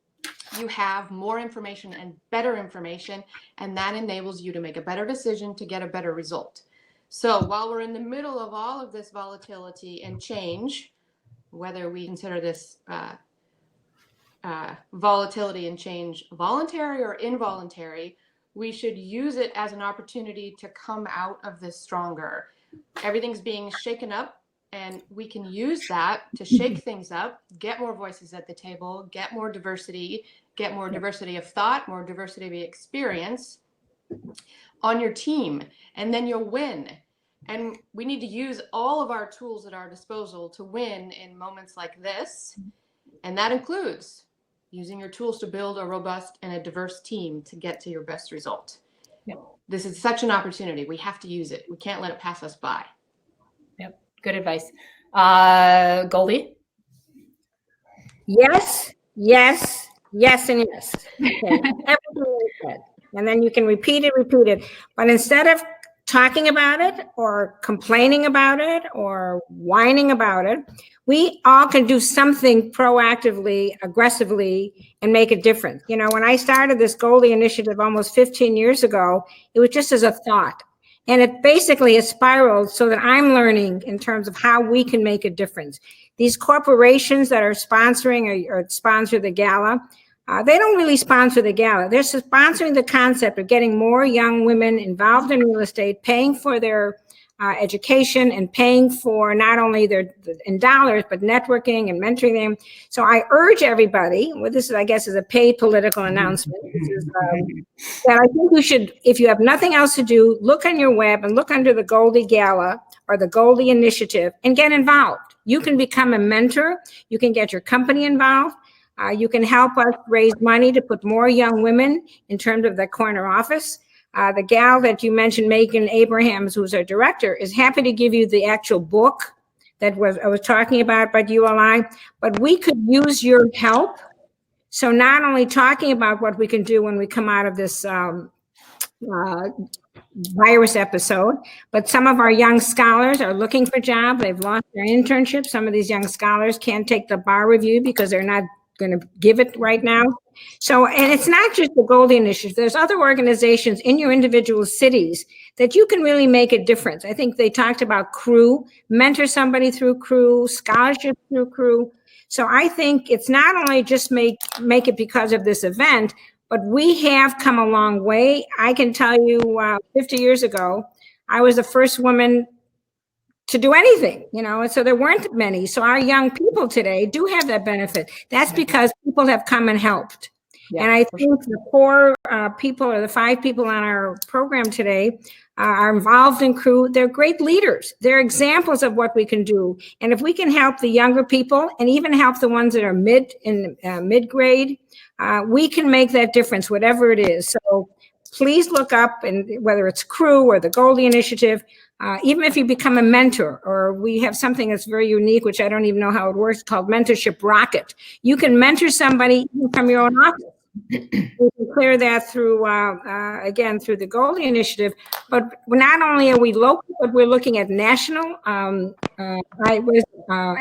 S7: you have more information and better information, and that enables you to make a better decision to get a better result. So while we're in the middle of all of this volatility and change, whether we consider this volatility and change voluntary or involuntary, we should use it as an opportunity to come out of this stronger. Everything's being shaken up, and we can use that to shake things up, get more voices at the table, get more diversity of thought, more diversity of experience on your team, and then you'll win. And we need to use all of our tools at our disposal to win in moments like this. And that includes using your tools to build a robust and a diverse team to get to your best result. Yep. This is such an opportunity. We have to use it. We can't let it pass us by.
S2: Yep. Good advice. Goldie?
S4: Yes, yes, yes, and yes. Okay. Everything is said. And then you can repeat it. But instead of talking about it or complaining about it or whining about it, we all can do something proactively, aggressively, and make a difference. When I started this Goldie Initiative almost 15 years ago, it was just as a thought. And it basically has spiraled so that I'm learning in terms of how we can make a difference. These corporations that are sponsoring or sponsor the gala, they don't really sponsor the gala. They're sponsoring the concept of getting more young women involved in real estate, paying for their education and paying for not only their in dollars, but networking and mentoring them. So I urge everybody, well, this is, I guess, is a paid political announcement. This is, that I think you should, if you have nothing else to do, look on your web and look under the Goldie Gala or the Goldie Initiative and get involved. You can become a mentor. You can get your company involved. You can help us raise money to put more young women in terms of the corner office. The gal that you mentioned, Megan Abrahams, who's our director, is happy to give you the actual book that I was talking about ULI, but we could use your help. So not only talking about what we can do when we come out of this virus episode, but some of our young scholars are looking for jobs. They've lost their internship. Some of these young scholars can't take the bar review because they're not going to give it right now. So, and it's not just the Goldie Initiative. There's other organizations in your individual cities that you can really make a difference. I think they talked about Crew, mentor somebody through Crew, scholarship through Crew. So I think it's not only just make it because of this event, but we have come a long way. I can tell you 50 years ago, I was the first woman to do anything, and so there weren't many. So our young people today do have that benefit. That's because people have come and helped. Yeah, and I think the core people, or the 5 people on our program today, are involved in Crew. They're great leaders. They're examples of what we can do. And if we can help the younger people and even help the ones that are mid-grade, we can make that difference, whatever it is. So please look up, and whether it's Crew or the Goldie Initiative, even if you become a mentor, or we have something that's very unique, which I don't even know how it works, called Mentorship Rocket. You can mentor somebody from your own office. We can clear that through, again, through the Goldie Initiative. But not only are we local, but we're looking at national.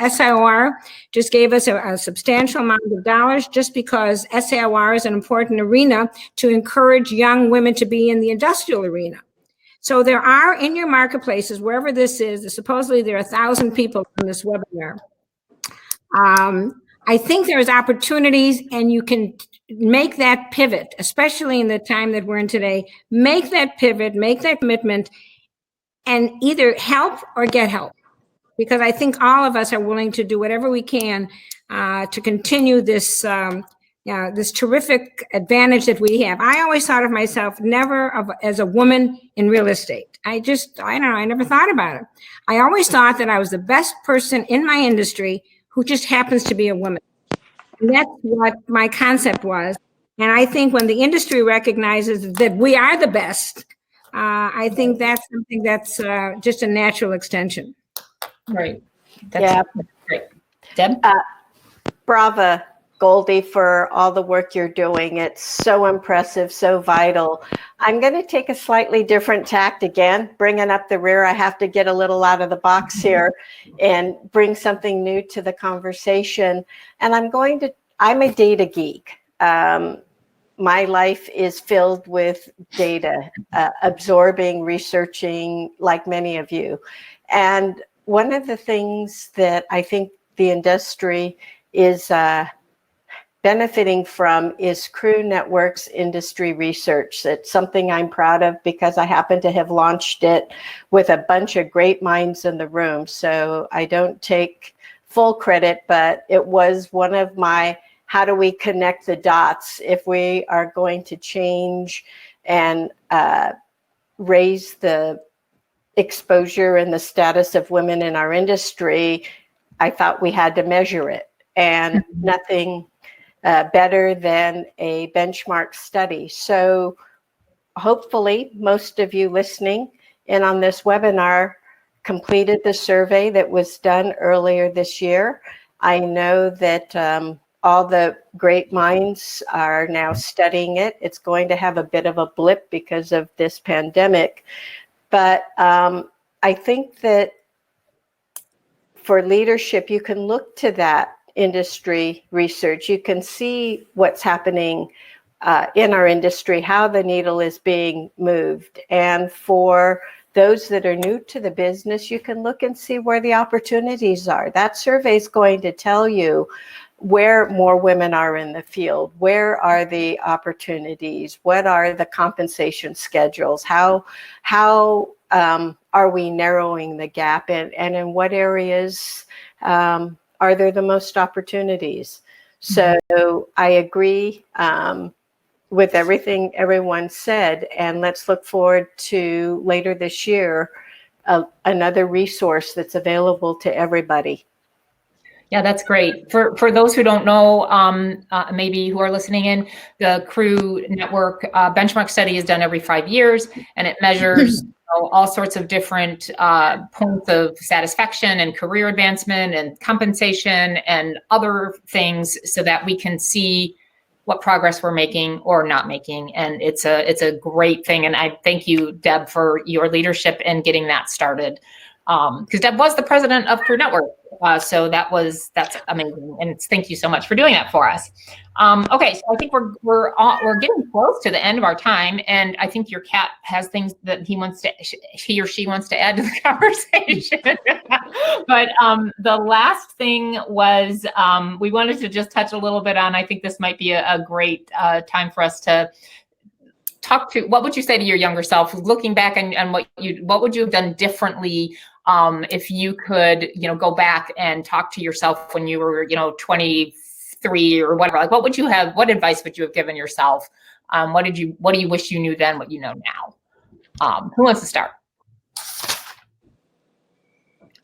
S4: SIOR just gave us a substantial amount of dollars, just because SIOR is an important arena to encourage young women to be in the industrial arena. So there are, in your marketplaces, wherever this is, supposedly there are 1,000 people on this webinar. I think there's opportunities, and you can make that pivot, especially in the time that we're in today. Make that pivot, make that commitment, and either help or get help. Because I think all of us are willing to do whatever we can to continue this this terrific advantage that we have. I always thought of myself as a woman in real estate. I never thought about it. I always thought that I was the best person in my industry who just happens to be a woman. And that's what my concept was. And I think when the industry recognizes that we are the best, I think that's something that's just a natural extension.
S2: Right. That's great. Deb?
S5: Brava, Goldie, for all the work you're doing. It's so impressive, so vital. I'm going to take a slightly different tact again, bringing up the rear. I have to get a little out of the box here and bring something new to the conversation. And I'm a data geek. My life is filled with data, absorbing, researching, like many of you. And one of the things that I think the industry is benefiting from is Crew Network's industry research. It's something I'm proud of because I happen to have launched it with a bunch of great minds in the room. So I don't take full credit, but it was one of my, how do we connect the dots if we are going to change and raise the exposure and the status of women in our industry. I thought we had to measure it, and nothing better than a benchmark study. So hopefully most of you listening in on this webinar completed the survey that was done earlier this year. I know that all the great minds are now studying it. It's going to have a bit of a blip because of this pandemic. But I think that for leadership, you can look to that industry research. You can see what's happening in our industry, how the needle is being moved. And for those that are new to the business, you can look and see where the opportunities are. That survey is going to tell you where more women are in the field, where are the opportunities, what are the compensation schedules, how are we narrowing the gap, and in what areas are there the most opportunities? So I agree with everything everyone said, and let's look forward to later this year another resource that's available to everybody.
S2: Yeah, that's great. For those who don't know, maybe who are listening in, the Crew Network benchmark study is done every 5 years, and it measures all sorts of different points of satisfaction and career advancement and compensation and other things, so that we can see what progress we're making or not making. And it's a great thing. And I thank you, Deb, for your leadership in getting that started. Because Deb was the president of Crew Network. So that's amazing. And thank you so much for doing that for us. Okay, so I think we're getting close to the end of our time. And I think your cat has things that he or she wants to add to the conversation. But the last thing was, we wanted to just touch a little bit on, I think this might be a great time for us to talk to, what would you say to your younger self, looking back and what would you have done differently if you could, go back and talk to yourself when you were, 23 or whatever? Like, what advice would you have given yourself? What do you wish you knew then, what you know now? Who wants to start?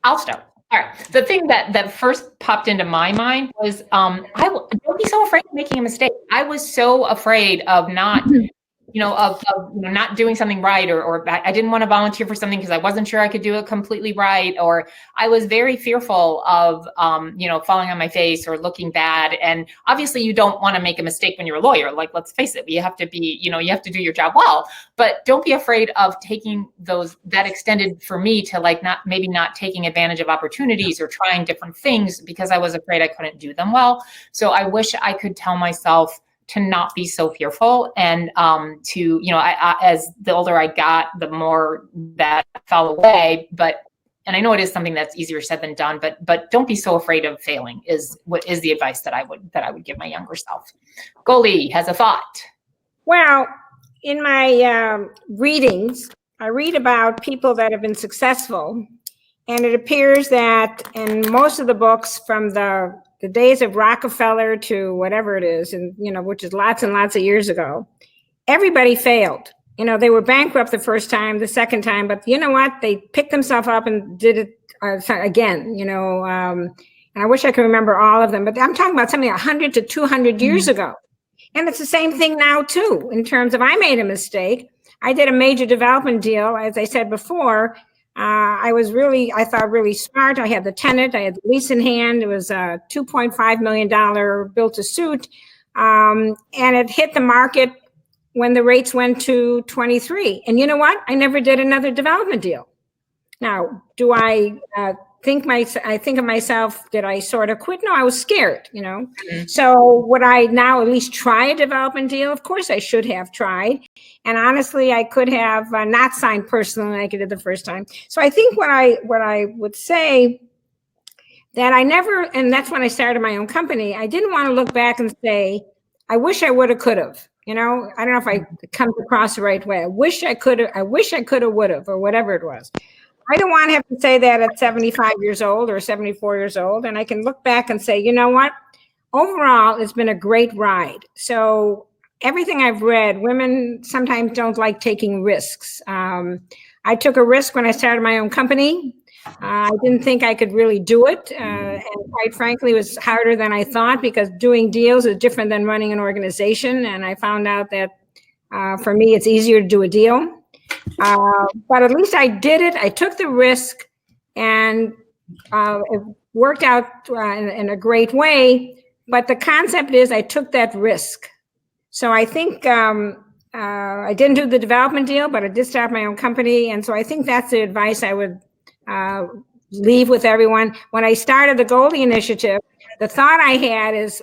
S2: I'll start. All right. The thing that first popped into my mind was, don't be so afraid of making a mistake. I was so afraid of not, of not doing something right, or I didn't want to volunteer for something because I wasn't sure I could do it completely right, or I was very fearful of, falling on my face or looking bad. And obviously you don't want to make a mistake when you're a lawyer. Like, let's face it, you have to be, you have to do your job well, but don't be afraid of taking that extended for me to not taking advantage of opportunities or trying different things because I was afraid I couldn't do them well. So I wish I could tell myself to not be so fearful, and to, as the older I got, the more that fell away. And I know it is something that's easier said than done, but don't be so afraid of failing is the advice that I would give my younger self. Goldie has a thought.
S4: Well, in my readings, I read about people that have been successful, and it appears that in most of the books, from the days of Rockefeller to whatever it is, and which is lots and lots of years ago, everybody failed. They were bankrupt the first time, the second time, but you know what? They picked themselves up and did it again. And I wish I could remember all of them, but I'm talking about something 100 to 200 years ago. And it's the same thing now too, in terms of, I made a mistake. I did a major development deal, as I said before. I thought really smart. I had the tenant, I had the lease in hand. It was a $2.5 million built to suit. And it hit the market when the rates went to 23. And you know what? I never did another development deal. Now, do I think of myself, did I sort of quit? No, I was scared, Mm-hmm. So would I now at least try a development deal? Of course I should have tried. And honestly, I could have not signed personally like I did the first time. So I think what I would say, that I never, and that's when I started my own company, I didn't want to look back and say, I wish I would have, could have. I don't know if I come across the right way. I wish I could have, would have, or whatever it was. I don't want to have to say that at 75 years old or 74 years old. And I can look back and say, you know what? Overall, it's been a great ride. So everything I've read, women sometimes don't like taking risks. I took a risk when I started my own company. I didn't think I could really do it. And quite frankly, it was harder than I thought, because doing deals is different than running an organization. And I found out that for me, it's easier to do a deal. But at least I did it. I took the risk, and it worked out in a great way. But the concept is, I took that risk. So I think I didn't do the development deal, but I did start my own company. And so I think that's the advice I would leave with everyone. When I started the Goldie Initiative, the thought I had is,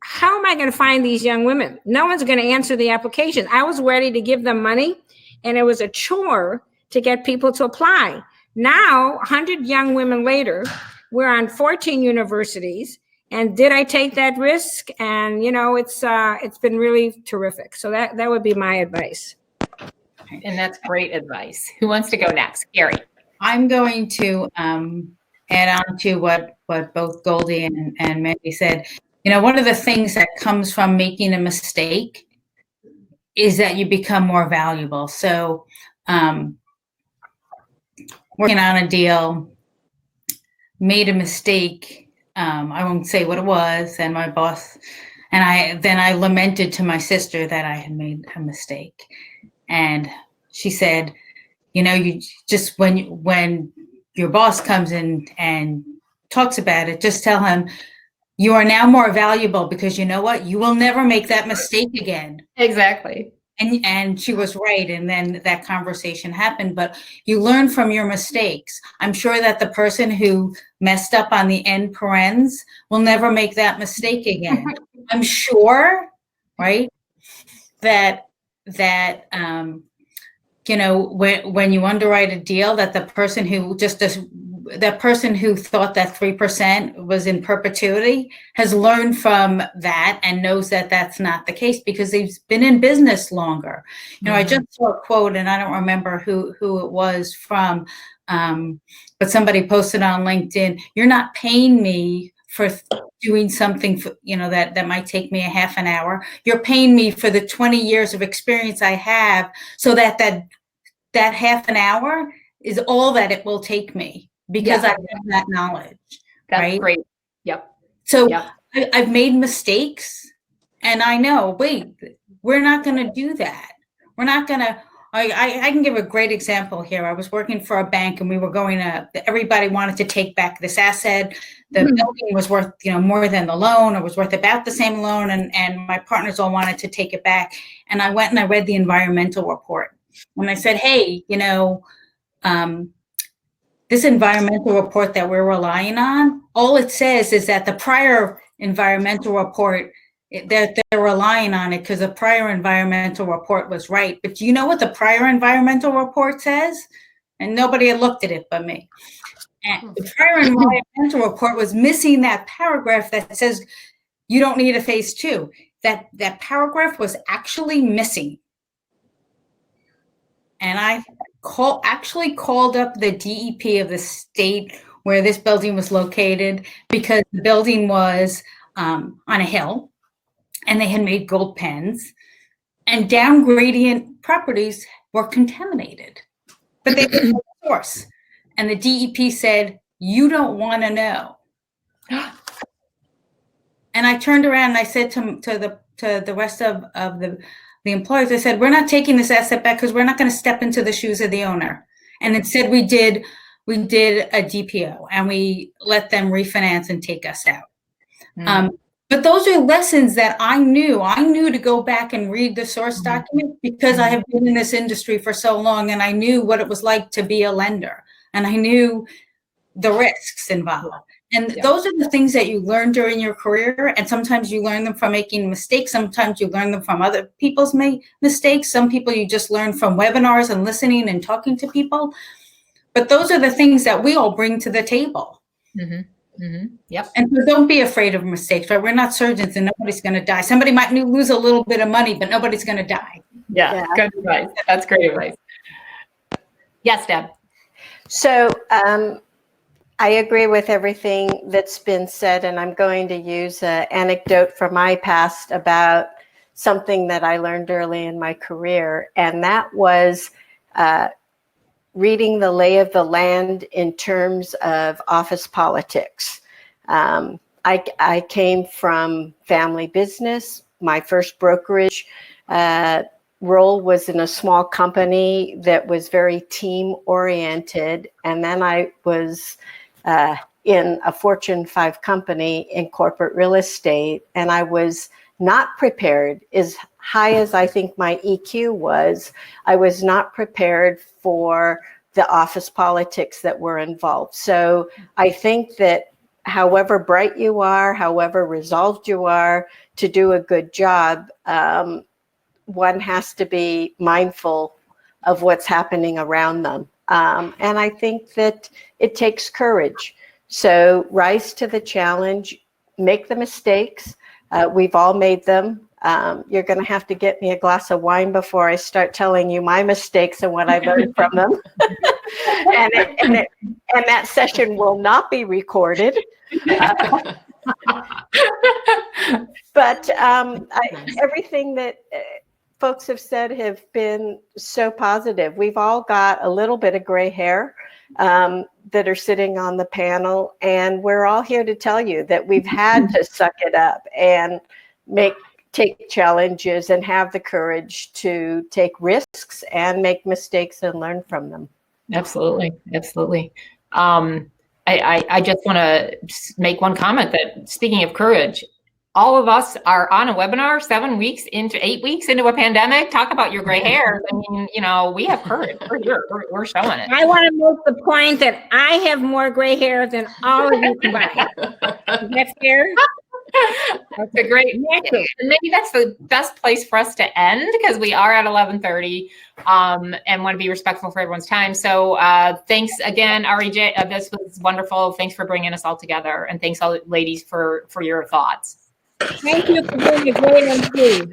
S4: how am I going to find these young women? No one's going to answer the application. I was ready to give them money, and it was a chore to get people to apply. Now, 100 young women later, we're on 14 universities, And did I take that risk? And it's been really terrific. So that would be my advice.
S2: And that's great advice. Who wants to go next? Gary.
S6: I'm going to add on to what both Goldie and Mandy said. One of the things that comes from making a mistake is that you become more valuable. So working on a deal, made a mistake. I won't say what it was, and my boss, and I lamented to my sister that I had made a mistake. And she said, you just, when your boss comes in and talks about it, just tell him you are now more valuable, because you know what? You will never make that mistake again.
S2: Exactly.
S6: And she was right. And then that conversation happened, but you learn from your mistakes. I'm sure that the person who messed up on the end parens will never make that mistake again. I'm sure, right? That when you underwrite a deal, that the person who thought that 3% was in perpetuity has learned from that and knows that that's not the case, because they've been in business longer. I just saw a quote, and I don't remember who it was from, but somebody posted on LinkedIn, "You're not paying me for doing something that might take me a half an hour. You're paying me for the 20 years of experience I have, so that half an hour is all that it will take me, because I have that knowledge."
S2: That's
S6: right?
S2: great. Yep.
S6: So
S2: Yep.
S6: I've made mistakes, and I know, wait, we're not going to do that. We're not going to. I can give a great example here. I was working for a bank, and we were everybody wanted to take back this asset. The building was worth, more than the loan, or was worth about the same loan. And my partners all wanted to take it back. And I went and I read the environmental report. And I said, hey, this environmental report that we're relying on, all it says is that the prior environmental report, that they're relying on it because the prior environmental report was right. But do you know what the prior environmental report says? And nobody had looked at it but me. And the prior environmental report was missing that paragraph that says you don't need a phase 2. That paragraph was actually missing. And I actually called up the DEP of the state where this building was located, because the building was on a hill, and they had made gold pens, and down gradient properties were contaminated, but they were the source. And the DEP said, you don't want to know. And I turned around and I said to the rest of the employees, I said, we're not taking this asset back because we're not going to step into the shoes of the owner. And instead we did a DPO, and we let them refinance and take us out. But those are lessons that I knew to go back and read the source document, because I have been in this industry for so long, and I knew what it was like to be a lender, and I knew the risks involved. And those are the things that you learn during your career. And sometimes you learn them from making mistakes. Sometimes you learn them from other people's mistakes. Some people you just learn from webinars and listening and talking to people. But those are the things that we all bring to the table.
S2: Yep.
S6: And so don't be afraid of mistakes, right? We're not surgeons, and nobody's going to die. Somebody might lose a little bit of money, but nobody's going to die.
S2: Yeah. Good advice. That's great advice. Yes, Deb.
S5: So I agree with everything that's been said, and I'm going to use an anecdote from my past about something that I learned early in my career, and that was reading the lay of the land in terms of office politics. I came from family business. My first brokerage role was in a small company that was very team oriented, and then I was in a Fortune 5 company in corporate real estate, and I was not prepared. As high as I think my EQ was, I was not prepared for the office politics that were involved. So I think that however bright you are, however resolved you are to do a good job, one has to be mindful of what's happening around them. And I think that it takes courage. So rise to the challenge, make the mistakes. We've all made them. You're going to have to get me a glass of wine before I start telling you my mistakes and what I learned from them. and that session will not be recorded. But everything that folks have said have been so positive. We've all got a little bit of gray hair that are sitting on the panel, and we're all here to tell you that we've had to suck it up and take challenges and have the courage to take risks and make mistakes and learn from them.
S2: Absolutely. Absolutely. I just want to make one comment that, speaking of courage, all of us are on a webinar 8 weeks into a pandemic. Talk about your gray hairs. I mean, we have courage. We're here. We're showing it.
S4: I want to make the point that I have more gray hair than all of you combined. Is that fair?
S2: That's a great, and maybe that's the best place for us to end, because we are at 11:30 and want to be respectful for everyone's time. So thanks again, REJ. This was wonderful. Thanks for bringing us all together, and thanks all ladies for your thoughts.
S4: Thank you for being a great MC.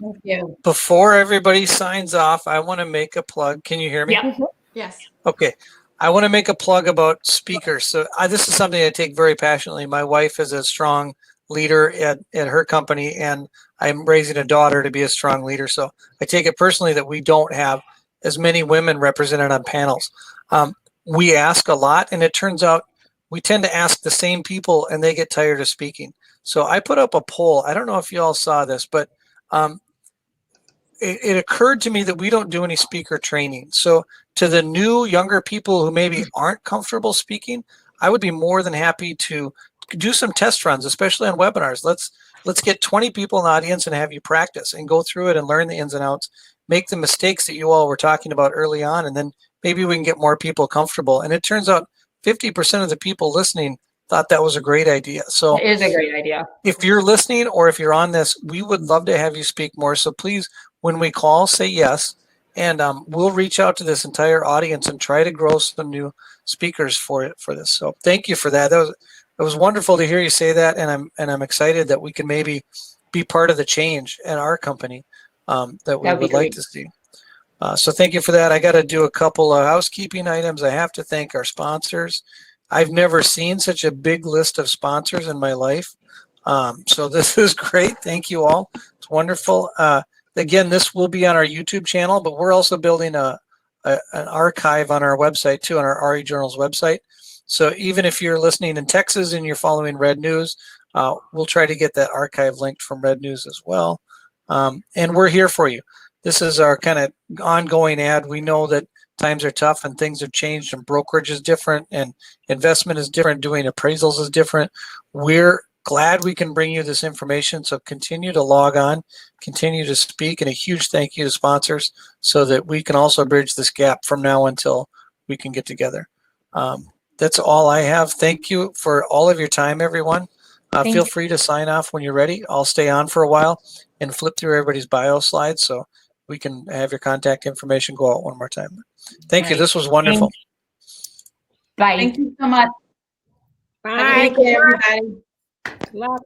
S2: Thank you.
S1: Before everybody signs off, I want to make a plug. Can you hear me?
S2: Yeah.
S7: Yes.
S1: Okay. I want to make a plug about speakers. So this is something I take very passionately. My wife is a strong leader at her company, and I'm raising a daughter to be a strong leader. So I take it personally that we don't have as many women represented on panels. We ask a lot, and it turns out we tend to ask the same people, and they get tired of speaking. So I put up a poll. I don't know if you all saw this, but it occurred to me that we don't do any speaker training. So to the new, younger people who maybe aren't comfortable speaking, I would be more than happy to do some test runs, especially on webinars. Let's get 20 people in the audience and have you practice and go through it and learn the ins and outs, make the mistakes that you all were talking about early on, and then maybe we can get more people comfortable. And it turns out 50% of the people listening thought that was a great idea. So
S2: It is a great idea.
S1: if you're listening or if you're on this, we would love to have you speak more. So please, when we call, say yes, and we'll reach out to this entire audience and try to grow some new speakers for this. So thank you for that. It was wonderful to hear you say that, and I'm excited that we can maybe be part of the change at our company that we would like to see. So thank you for that. I got to do a couple of housekeeping items. I have to thank our sponsors. I've never seen such a big list of sponsors in my life. So this is great. Thank you all. It's wonderful. Again, this will be on our YouTube channel, but we're also building an archive on our website too, on our RE Journals website. So even if you're listening in Texas and you're following Red News, we'll try to get that archive linked from Red News as well. And we're here for you. This is our kind of ongoing ad. We know that times are tough and things have changed, and brokerage is different and investment is different. Doing appraisals is different. We're glad we can bring you this information. So continue to log on, continue to speak, and a huge thank you to sponsors so that we can also bridge this gap from now until we can get together. That's all I have. Thank you for all of your time, everyone. Feel free to sign off when you're ready. I'll stay on for a while and flip through everybody's bio slides so we can have your contact information go out one more time. Thank you. This was wonderful.
S2: Bye.
S6: Thank you so much.
S4: Bye.
S6: Have a great day, everybody.
S4: Good luck.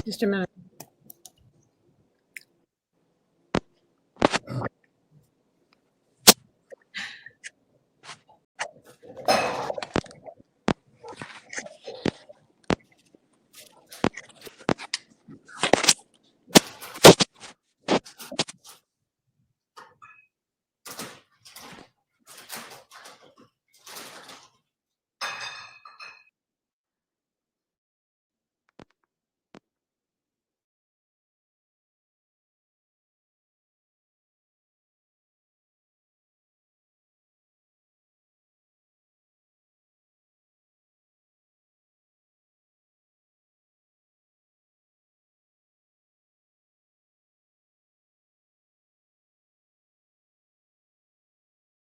S4: Just a minute.